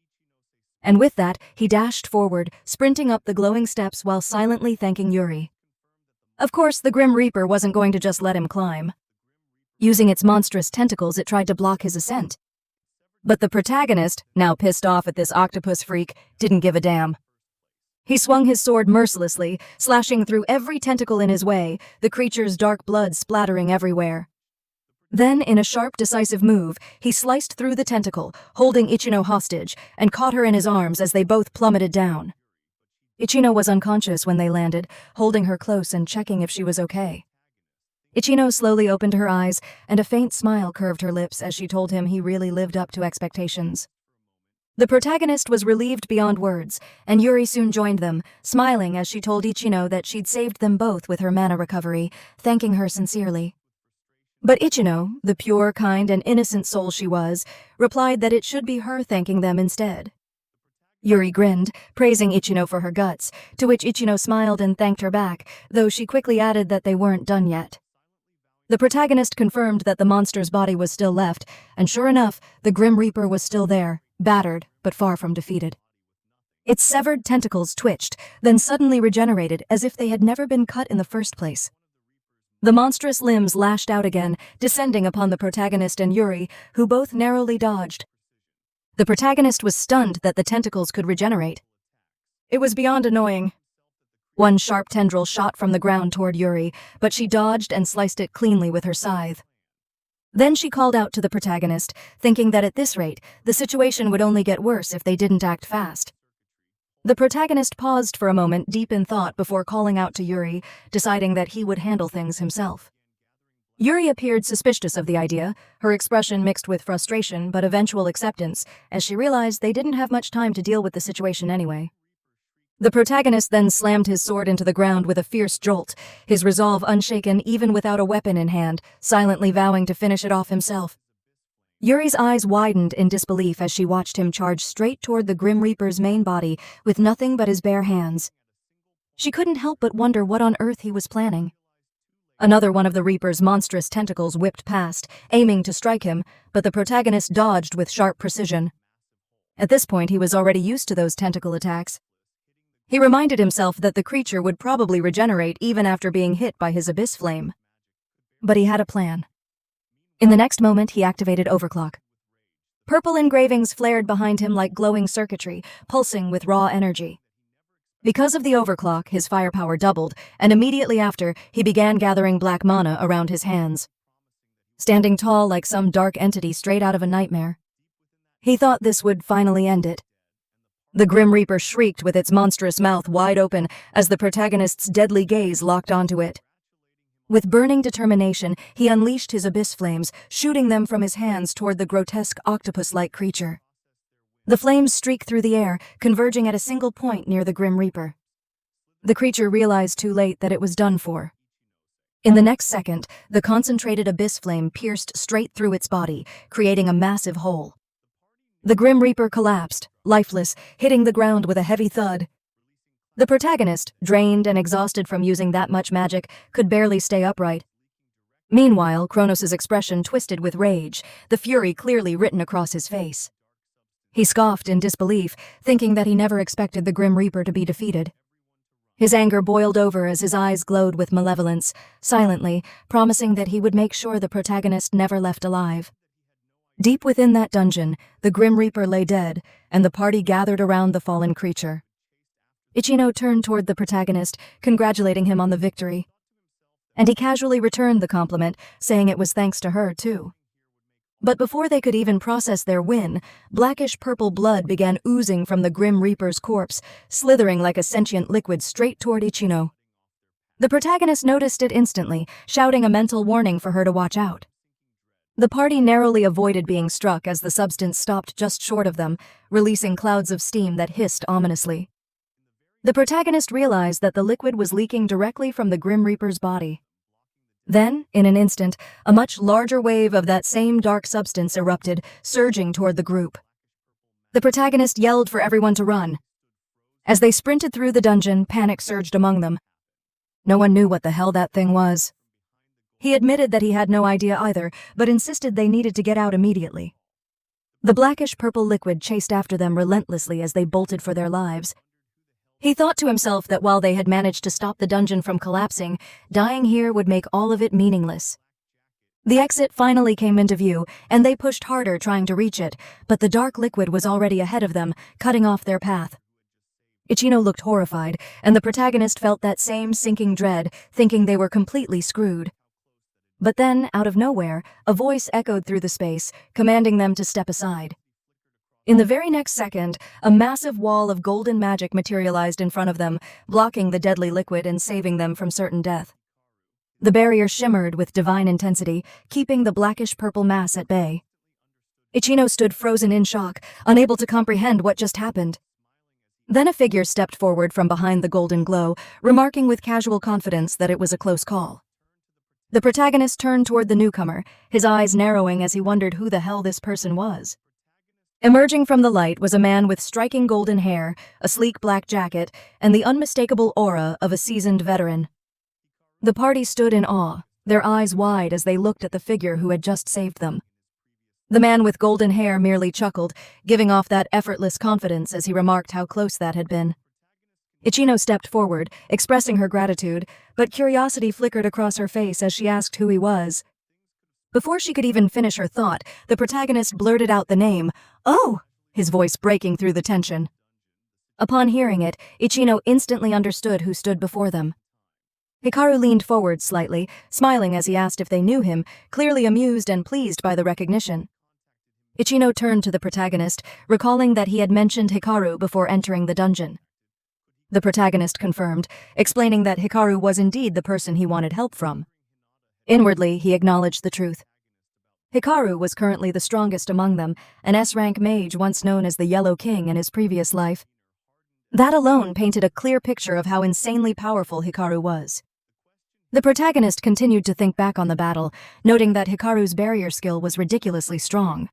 And with that, he dashed forward, sprinting up the glowing steps while silently thanking Yuri. Of course, the Grim Reaper wasn't going to just let him climb. Using its monstrous tentacles, it tried to block his ascent. But the protagonist, now pissed off at this octopus freak, didn't give a damn. He swung his sword mercilessly, slashing through every tentacle in his way, the creature's dark blood splattering everywhere. Then, in a sharp, decisive move, he sliced through the tentacle, holding Ichino hostage, and caught her in his arms as they both plummeted down. Ichino was unconscious when they landed, holding her close and checking if she was okay. Ichino slowly opened her eyes, and a faint smile curved her lips as she told him he really lived up to expectations. The protagonist was relieved beyond words, and Yuri soon joined them, smiling as she told Ichino that she'd saved them both with her mana recovery, thanking her sincerely. But Ichino, the pure, kind, and innocent soul she was, replied that it should be her thanking them instead. Yuri grinned, praising Ichino for her guts, to which Ichino smiled and thanked her back, though she quickly added that they weren't done yet. The protagonist confirmed that the monster's body was still left, and sure enough, the Grim Reaper was still there, battered, but far from defeated. Its severed tentacles twitched, then suddenly regenerated as if they had never been cut in the first place. The monstrous limbs lashed out again, descending upon the protagonist and Yuri, who both narrowly dodged. The protagonist was stunned that the tentacles could regenerate. It was beyond annoying. One sharp tendril shot from the ground toward Yuri, but she dodged and sliced it cleanly with her scythe. Then she called out to the protagonist, thinking that at this rate, the situation would only get worse if they didn't act fast. The protagonist paused for a moment, deep in thought, before calling out to Yuri, deciding that he would handle things himself. Yuri appeared suspicious of the idea, her expression mixed with frustration but eventual acceptance, as she realized they didn't have much time to deal with the situation anyway. The protagonist then slammed his sword into the ground with a fierce jolt, his resolve unshaken even without a weapon in hand, silently vowing to finish it off himself. Yuri's eyes widened in disbelief as she watched him charge straight toward the Grim Reaper's main body with nothing but his bare hands. She couldn't help but wonder what on earth he was planning. Another one of the Reaper's monstrous tentacles whipped past, aiming to strike him, but the protagonist dodged with sharp precision. At this point, he was already used to those tentacle attacks. He reminded himself that the creature would probably regenerate even after being hit by his abyss flame. But he had a plan. In the next moment, he activated Overclock. Purple engravings flared behind him like glowing circuitry, pulsing with raw energy. Because of the overclock, his firepower doubled, and immediately after, he began gathering black mana around his hands. Standing tall like some dark entity straight out of a nightmare. He thought this would finally end it. The Grim Reaper shrieked with its monstrous mouth wide open as the protagonist's deadly gaze locked onto it. With burning determination, he unleashed his abyss flames, shooting them from his hands toward the grotesque octopus-like creature. The flames streaked through the air, converging at a single point near the Grim Reaper. The creature realized too late that it was done for. In the next second, the concentrated abyss flame pierced straight through its body, creating a massive hole. The Grim Reaper collapsed, lifeless, hitting the ground with a heavy thud. The protagonist, drained and exhausted from using that much magic, could barely stay upright. Meanwhile, Kronos' expression twisted with rage, the fury clearly written across his face. He scoffed in disbelief, thinking that he never expected the Grim Reaper to be defeated. His anger boiled over as his eyes glowed with malevolence, silently, promising that he would make sure the protagonist never left alive. Deep within that dungeon, the Grim Reaper lay dead, and the party gathered around the fallen creature. Ichino turned toward the protagonist, congratulating him on the victory. And he casually returned the compliment, saying it was thanks to her, too. But before they could even process their win, blackish-purple blood began oozing from the Grim Reaper's corpse, slithering like a sentient liquid straight toward Ichino. The protagonist noticed it instantly, shouting a mental warning for her to watch out. The party narrowly avoided being struck as the substance stopped just short of them, releasing clouds of steam that hissed ominously. The protagonist realized that the liquid was leaking directly from the Grim Reaper's body. Then, in an instant, a much larger wave of that same dark substance erupted, surging toward the group. The protagonist yelled for everyone to run. As they sprinted through the dungeon, panic surged among them. No one knew what the hell that thing was. He admitted that he had no idea either, but insisted they needed to get out immediately. The blackish-purple liquid chased after them relentlessly as they bolted for their lives. He thought to himself that while they had managed to stop the dungeon from collapsing, dying here would make all of it meaningless. The exit finally came into view, and they pushed harder trying to reach it, but the dark liquid was already ahead of them, cutting off their path. Ichino looked horrified, and the protagonist felt that same sinking dread, thinking they were completely screwed. But then, out of nowhere, a voice echoed through the space, commanding them to step aside. In the very next second, a massive wall of golden magic materialized in front of them, blocking the deadly liquid and saving them from certain death. The barrier shimmered with divine intensity, keeping the blackish-purple mass at bay. Ichino stood frozen in shock, unable to comprehend what just happened. Then a figure stepped forward from behind the golden glow, remarking with casual confidence that it was a close call. The protagonist turned toward the newcomer, his eyes narrowing as he wondered who the hell this person was. Emerging from the light was a man with striking golden hair, a sleek black jacket, and the unmistakable aura of a seasoned veteran. The party stood in awe, their eyes wide as they looked at the figure who had just saved them. The man with golden hair merely chuckled, giving off that effortless confidence as he remarked how close that had been. Ichino stepped forward, expressing her gratitude, but curiosity flickered across her face as she asked who he was. Before she could even finish her thought, the protagonist blurted out the name, "Oh!" his voice breaking through the tension. Upon hearing it, Ichino instantly understood who stood before them. Hikaru leaned forward slightly, smiling as he asked if they knew him, clearly amused and pleased by the recognition. Ichino turned to the protagonist, recalling that he had mentioned Hikaru before entering the dungeon. The protagonist confirmed, explaining that Hikaru was indeed the person he wanted help from. Inwardly, he acknowledged the truth. Hikaru was currently the strongest among them, an S-rank mage once known as the Yellow King in his previous life. That alone painted a clear picture of how insanely powerful Hikaru was. The protagonist continued to think back on the battle, noting that Hikaru's barrier skill was ridiculously strong.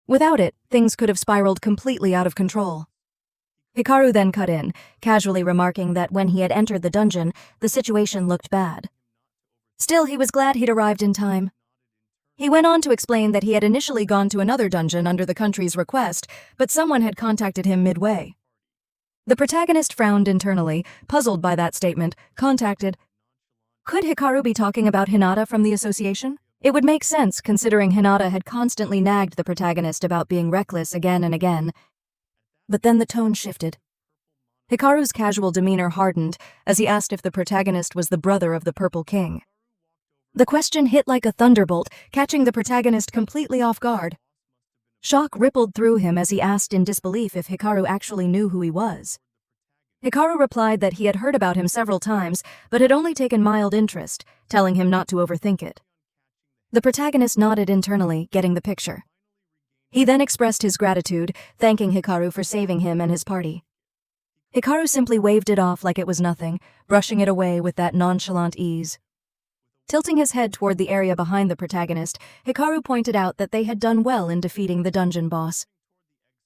Without it, things could have spiraled completely out of control. Hikaru then cut in, casually remarking that when he had entered the dungeon, the situation looked bad. Still, he was glad he'd arrived in time. He went on to explain that he had initially gone to another dungeon under the country's request, but someone had contacted him midway. The protagonist frowned internally, puzzled by that statement. Contacted. Could Hikaru be talking about Hinata from the association? It would make sense, considering Hinata had constantly nagged the protagonist about being reckless again and again. But then the tone shifted. Hikaru's casual demeanor hardened as he asked if the protagonist was the brother of the Purple King. The question hit like a thunderbolt, catching the protagonist completely off guard. Shock rippled through him as he asked in disbelief if Hikaru actually knew who he was. Hikaru replied that he had heard about him several times, but had only taken mild interest, telling him not to overthink it. The protagonist nodded internally, getting the picture. He then expressed his gratitude, thanking Hikaru for saving him and his party. Hikaru simply waved it off like it was nothing, brushing it away with that nonchalant ease. Tilting his head toward the area behind the protagonist, Hikaru pointed out that they had done well in defeating the dungeon boss.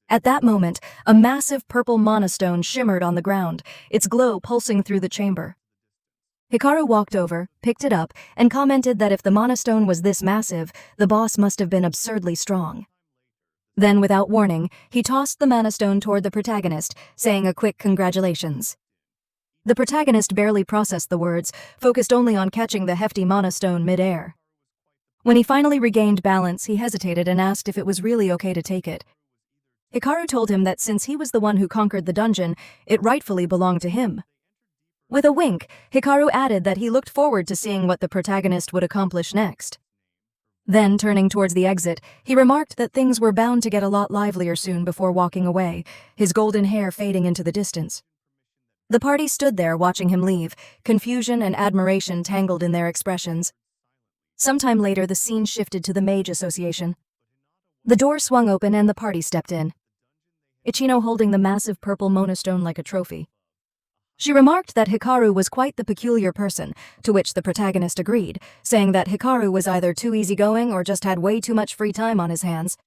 At that moment, a massive purple monostone shimmered on the ground, its glow pulsing through the chamber. Hikaru walked over, picked it up, and commented that if the monostone was this massive, the boss must have been absurdly strong. Then, without warning, he tossed the monostone toward the protagonist, saying a quick congratulations. The protagonist barely processed the words, focused only on catching the hefty mana stone mid-air. When he finally regained balance, he hesitated and asked if it was really okay to take it. Hikaru told him that since he was the one who conquered the dungeon, it rightfully belonged to him. With a wink, Hikaru added that he looked forward to seeing what the protagonist would accomplish next. Then, turning towards the exit, he remarked that things were bound to get a lot livelier soon before walking away, his golden hair fading into the distance. The party stood there watching him leave, confusion and admiration tangled in their expressions. Sometime later, the scene shifted to the Mage Association. The door swung open and the party stepped in, Ichino holding the massive purple monostone like a trophy. She remarked that Hikaru was quite the peculiar person, to which the protagonist agreed, saying that Hikaru was either too easygoing or just had way too much free time on his hands.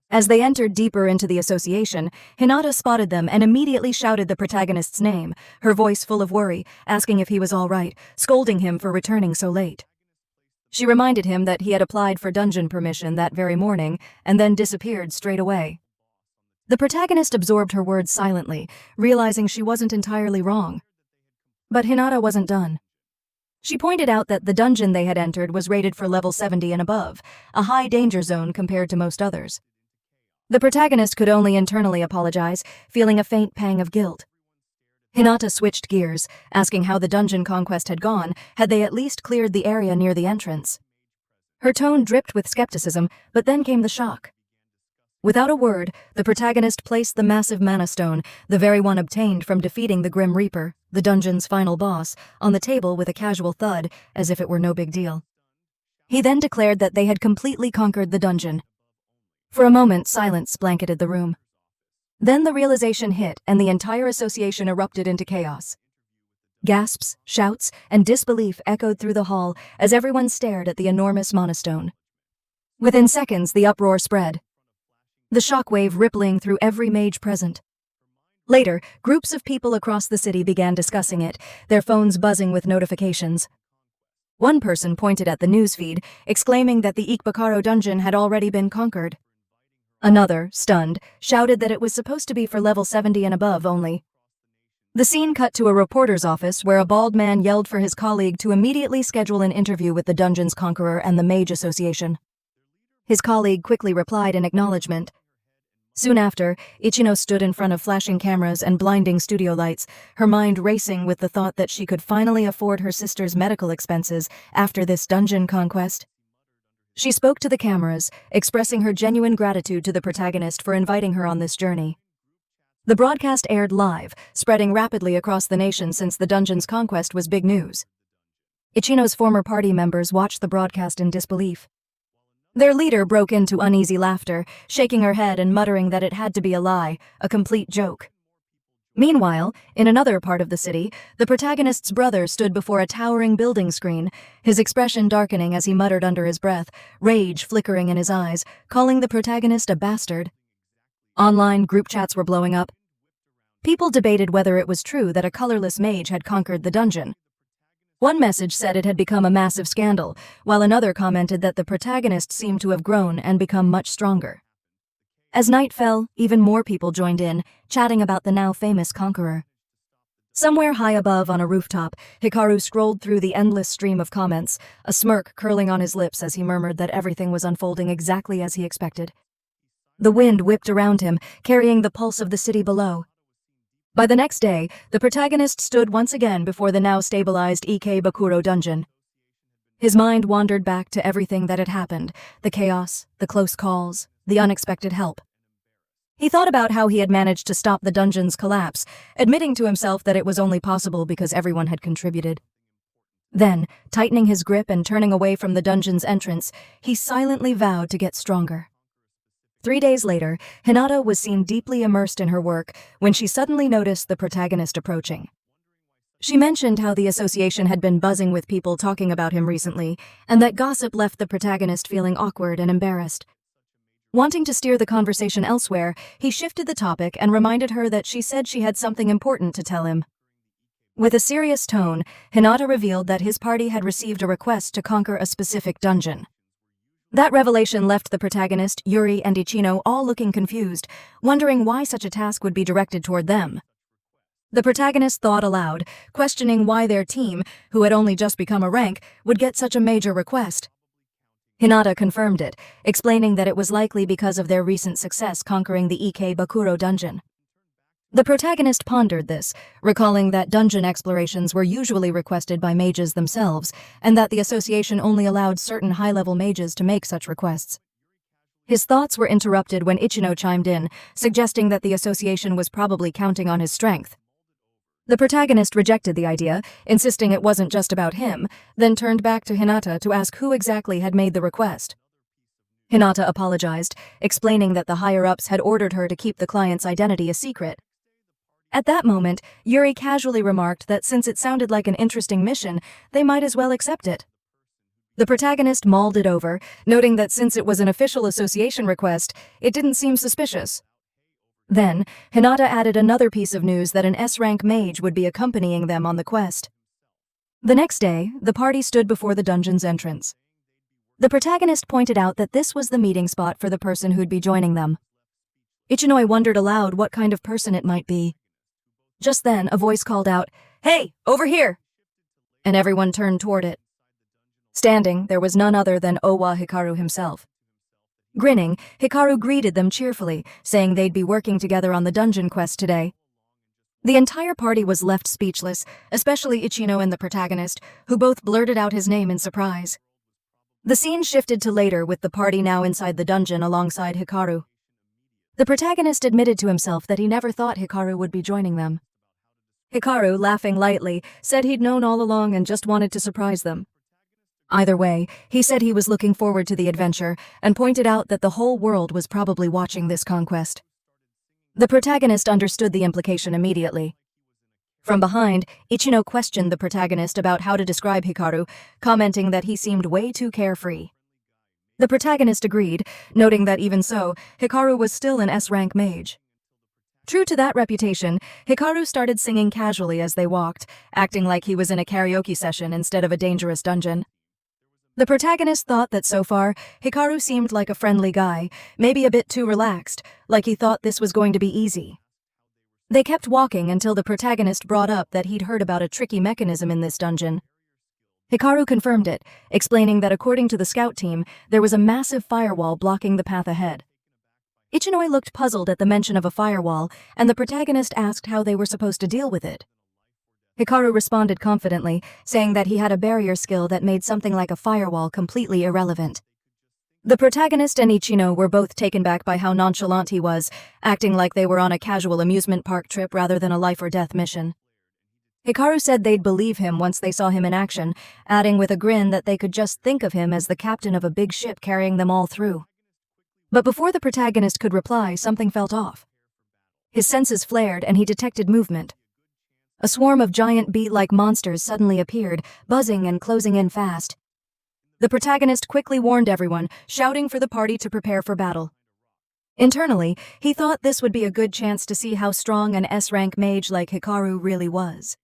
As they entered deeper into the association, Hinata spotted them and immediately shouted the protagonist's name, her voice full of worry, asking if he was all right, scolding him for returning so late. She reminded him that he had applied for dungeon permission that very morning and then disappeared straight away. The protagonist absorbed her words silently, realizing she wasn't entirely wrong. But Hinata wasn't done. She pointed out that the dungeon they had entered was rated for level 70 and above, a high danger zone compared to most others. The protagonist could only internally apologize, feeling a faint pang of guilt. Hinata switched gears, asking how the dungeon conquest had gone, had they at least cleared the area near the entrance. Her tone dripped with skepticism, but then came the shock. Without a word, the protagonist placed the massive mana stone, the very one obtained from defeating the Grim Reaper, the dungeon's final boss, on the table with a casual thud, as if it were no big deal. He then declared that they had completely conquered the dungeon. For a moment, silence blanketed the room. Then the realization hit, and the entire association erupted into chaos. Gasps, shouts, and disbelief echoed through the hall as everyone stared at the enormous monostone. Within seconds, the uproar spread, the shockwave rippling through every mage present. Later, groups of people across the city began discussing it, their phones buzzing with notifications. One person pointed at the newsfeed, exclaiming that the Ikbukuro dungeon had already been conquered. Another, stunned, shouted that it was supposed to be for level 70 and above only. The scene cut to a reporter's office where a bald man yelled for his colleague to immediately schedule an interview with the dungeon's conqueror and the Mage Association. His colleague quickly replied in acknowledgement. Soon after, Ichino stood in front of flashing cameras and blinding studio lights, her mind racing with the thought that she could finally afford her sister's medical expenses after this dungeon conquest. She spoke to the cameras, expressing her genuine gratitude to the protagonist for inviting her on this journey. The broadcast aired live, spreading rapidly across the nation since the dungeon's conquest was big news. Ichino's former party members watched the broadcast in disbelief. Their leader broke into uneasy laughter, shaking her head and muttering that it had to be a lie, a complete joke. Meanwhile, in another part of the city, the protagonist's brother stood before a towering building screen, his expression darkening as he muttered under his breath, rage flickering in his eyes, calling the protagonist a bastard. Online group chats were blowing up. People debated whether it was true that a colorless mage had conquered the dungeon. One message said it had become a massive scandal, while another commented that the protagonist seemed to have grown and become much stronger. As night fell, even more people joined in, chatting about the now famous conqueror. Somewhere high above on a rooftop, Hikaru scrolled through the endless stream of comments, a smirk curling on his lips as he murmured that everything was unfolding exactly as he expected. The wind whipped around him, carrying the pulse of the city below. By the next day, the protagonist stood once again before the now stabilized Ikebukuro dungeon. His mind wandered back to everything that had happened, the chaos, the close calls, the unexpected help. He thought about how he had managed to stop the dungeon's collapse, admitting to himself that it was only possible because everyone had contributed. Then, tightening his grip and turning away from the dungeon's entrance, he silently vowed to get stronger. 3 days later, Hinata was seen deeply immersed in her work when she suddenly noticed the protagonist approaching. She mentioned how the association had been buzzing with people talking about him recently, and that gossip left the protagonist feeling awkward and embarrassed. Wanting to steer the conversation elsewhere, he shifted the topic and reminded her that she said she had something important to tell him. With a serious tone, Hinata revealed that his party had received a request to conquer a specific dungeon. That revelation left the protagonist, Yuri, and Ichino all looking confused, wondering why such a task would be directed toward them. The protagonist thought aloud, questioning why their team, who had only just become a rank, would get such a major request. Hinata confirmed it, explaining that it was likely because of their recent success conquering the Bakuro dungeon. The protagonist pondered this, recalling that dungeon explorations were usually requested by mages themselves, and that the association only allowed certain high-level mages to make such requests. His thoughts were interrupted when Ichino chimed in, suggesting that the association was probably counting on his strength. The protagonist rejected the idea, insisting it wasn't just about him, then turned back to Hinata to ask who exactly had made the request. Hinata apologized, explaining that the higher-ups had ordered her to keep the client's identity a secret. At that moment, Yuri casually remarked that since it sounded like an interesting mission, they might as well accept it. The protagonist mulled it over, noting that since it was an official association request, it didn't seem suspicious. Then, Hinata added another piece of news that an S-rank mage would be accompanying them on the quest. The next day, the party stood before the dungeon's entrance. The protagonist pointed out that this was the meeting spot for the person who'd be joining them. Ichinoi wondered aloud what kind of person it might be. Just then, a voice called out, "Hey, over here!" And everyone turned toward it. Standing, there was none other than Owa Hikaru himself. Grinning, Hikaru greeted them cheerfully, saying they'd be working together on the dungeon quest today. The entire party was left speechless, especially Ichino and the protagonist, who both blurted out his name in surprise. The scene shifted to later with the party now inside the dungeon alongside Hikaru. The protagonist admitted to himself that he never thought Hikaru would be joining them. Hikaru, laughing lightly, said he'd known all along and just wanted to surprise them. Either way, he said he was looking forward to the adventure and pointed out that the whole world was probably watching this conquest. The protagonist understood the implication immediately. From behind, Ichino questioned the protagonist about how to describe Hikaru, commenting that he seemed way too carefree. The protagonist agreed, noting that even so, Hikaru was still an S-rank mage. True to that reputation, Hikaru started singing casually as they walked, acting like he was in a karaoke session instead of a dangerous dungeon. The protagonist thought that so far, Hikaru seemed like a friendly guy, maybe a bit too relaxed, like he thought this was going to be easy. They kept walking until the protagonist brought up that he'd heard about a tricky mechanism in this dungeon. Hikaru confirmed it, explaining that according to the scout team, there was a massive firewall blocking the path ahead. Ichinoi looked puzzled at the mention of a firewall, and the protagonist asked how they were supposed to deal with it. Hikaru responded confidently, saying that he had a barrier skill that made something like a firewall completely irrelevant. The protagonist and Ichino were both taken back by how nonchalant he was, acting like they were on a casual amusement park trip rather than a life-or-death mission. Hikaru said they'd believe him once they saw him in action, adding with a grin that they could just think of him as the captain of a big ship carrying them all through. But before the protagonist could reply, something felt off. His senses flared and he detected movement. A swarm of giant beet-like monsters suddenly appeared, buzzing and closing in fast. The protagonist quickly warned everyone, shouting for the party to prepare for battle. Internally, he thought this would be a good chance to see how strong an S-rank mage like Hikaru really was.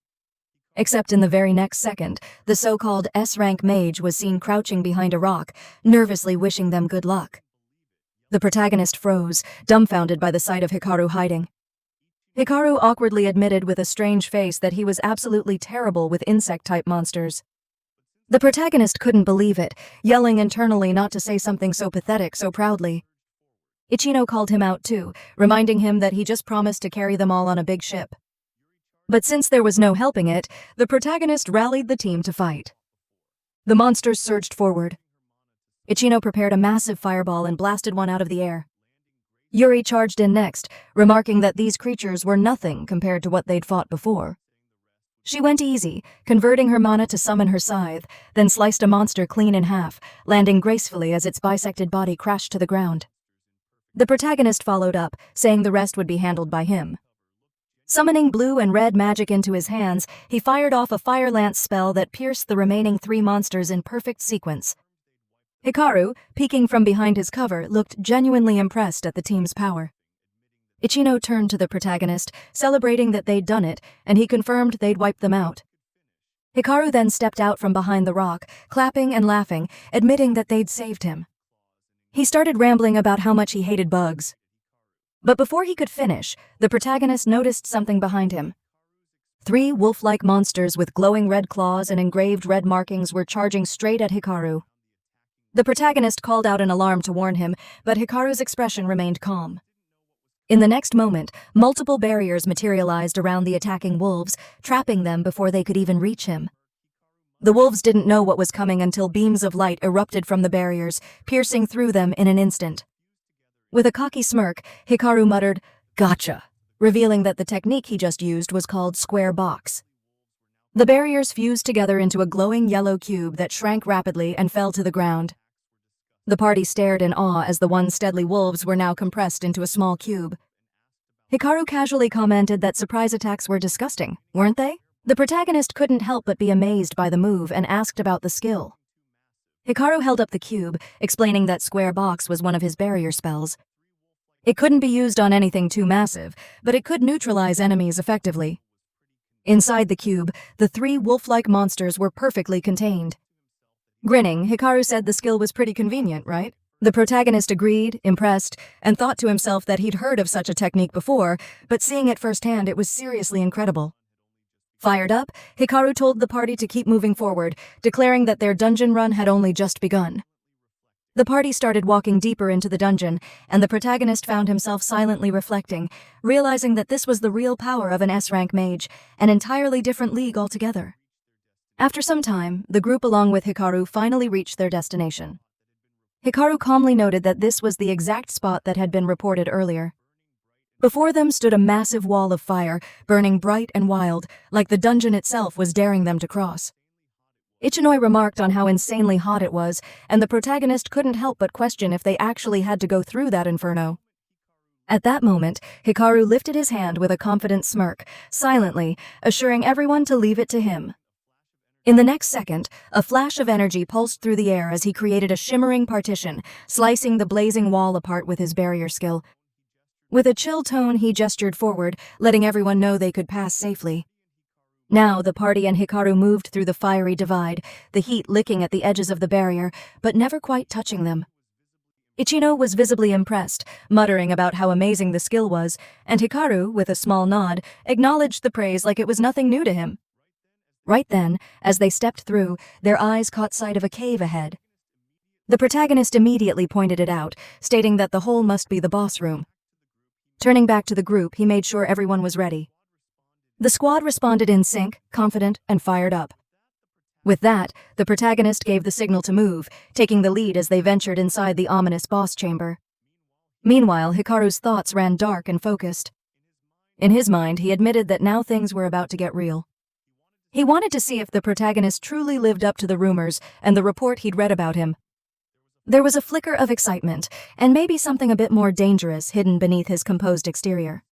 Except in the very next second, the so-called S-rank mage was seen crouching behind a rock, nervously wishing them good luck. The protagonist froze, dumbfounded by the sight of Hikaru hiding. Hikaru awkwardly admitted with a strange face that he was absolutely terrible with insect-type monsters. The protagonist couldn't believe it, yelling internally not to say something so pathetic so proudly. Ichino called him out too, reminding him that he just promised to carry them all on a big ship. But since there was no helping it, the protagonist rallied the team to fight. The monsters surged forward. Ichino prepared a massive fireball and blasted one out of the air. Yuri charged in next, remarking that these creatures were nothing compared to what they'd fought before. She went easy, converting her mana to summon her scythe, then sliced a monster clean in half, landing gracefully as its bisected body crashed to the ground. The protagonist followed up, saying the rest would be handled by him. Summoning blue and red magic into his hands, he fired off a fire lance spell that pierced the remaining 3 monsters in perfect sequence. Hikaru, peeking from behind his cover, looked genuinely impressed at the team's power. Ichino turned to the protagonist, celebrating that they'd done it, and he confirmed they'd wiped them out. Hikaru then stepped out from behind the rock, clapping and laughing, admitting that they'd saved him. He started rambling about how much he hated bugs. But before he could finish, the protagonist noticed something behind him. 3 wolf-like monsters with glowing red claws and engraved red markings were charging straight at Hikaru. The protagonist called out an alarm to warn him, but Hikaru's expression remained calm. In the next moment, multiple barriers materialized around the attacking wolves, trapping them before they could even reach him. The wolves didn't know what was coming until beams of light erupted from the barriers, piercing through them in an instant. With a cocky smirk, Hikaru muttered, "Gotcha," revealing that the technique he just used was called square box. The barriers fused together into a glowing yellow cube that shrank rapidly and fell to the ground. The party stared in awe as the once deadly wolves were now compressed into a small cube. Hikaru casually commented that surprise attacks were disgusting, weren't they? The protagonist couldn't help but be amazed by the move and asked about the skill. Hikaru held up the cube, explaining that square box was one of his barrier spells. It couldn't be used on anything too massive, but it could neutralize enemies effectively. Inside the cube, the 3 wolf-like monsters were perfectly contained. Grinning, Hikaru said the skill was pretty convenient, right? The protagonist agreed, impressed, and thought to himself that he'd heard of such a technique before, but seeing it firsthand, it was seriously incredible. Fired up, Hikaru told the party to keep moving forward, declaring that their dungeon run had only just begun. The party started walking deeper into the dungeon, and the protagonist found himself silently reflecting, realizing that this was the real power of an S-rank mage, an entirely different league altogether. After some time, the group along with Hikaru finally reached their destination. Hikaru calmly noted that this was the exact spot that had been reported earlier. Before them stood a massive wall of fire, burning bright and wild, like the dungeon itself was daring them to cross. Ichinoi remarked on how insanely hot it was, and the protagonist couldn't help but question if they actually had to go through that inferno. At that moment, Hikaru lifted his hand with a confident smirk, silently, assuring everyone to leave it to him. In the next second, a flash of energy pulsed through the air as he created a shimmering partition, slicing the blazing wall apart with his barrier skill. With a chill tone, he gestured forward, letting everyone know they could pass safely. Now, the party and Hikaru moved through the fiery divide, the heat licking at the edges of the barrier, but never quite touching them. Ichino was visibly impressed, muttering about how amazing the skill was, and Hikaru, with a small nod, acknowledged the praise like it was nothing new to him. Right then, as they stepped through, their eyes caught sight of a cave ahead. The protagonist immediately pointed it out, stating that the hole must be the boss room. Turning back to the group, he made sure everyone was ready. The squad responded in sync, confident, and fired up. With that, the protagonist gave the signal to move, taking the lead as they ventured inside the ominous boss chamber. Meanwhile, Hikaru's thoughts ran dark and focused. In his mind, he admitted that now things were about to get real. He wanted to see if the protagonist truly lived up to the rumors and the report he'd read about him. There was a flicker of excitement, and maybe something a bit more dangerous hidden beneath his composed exterior.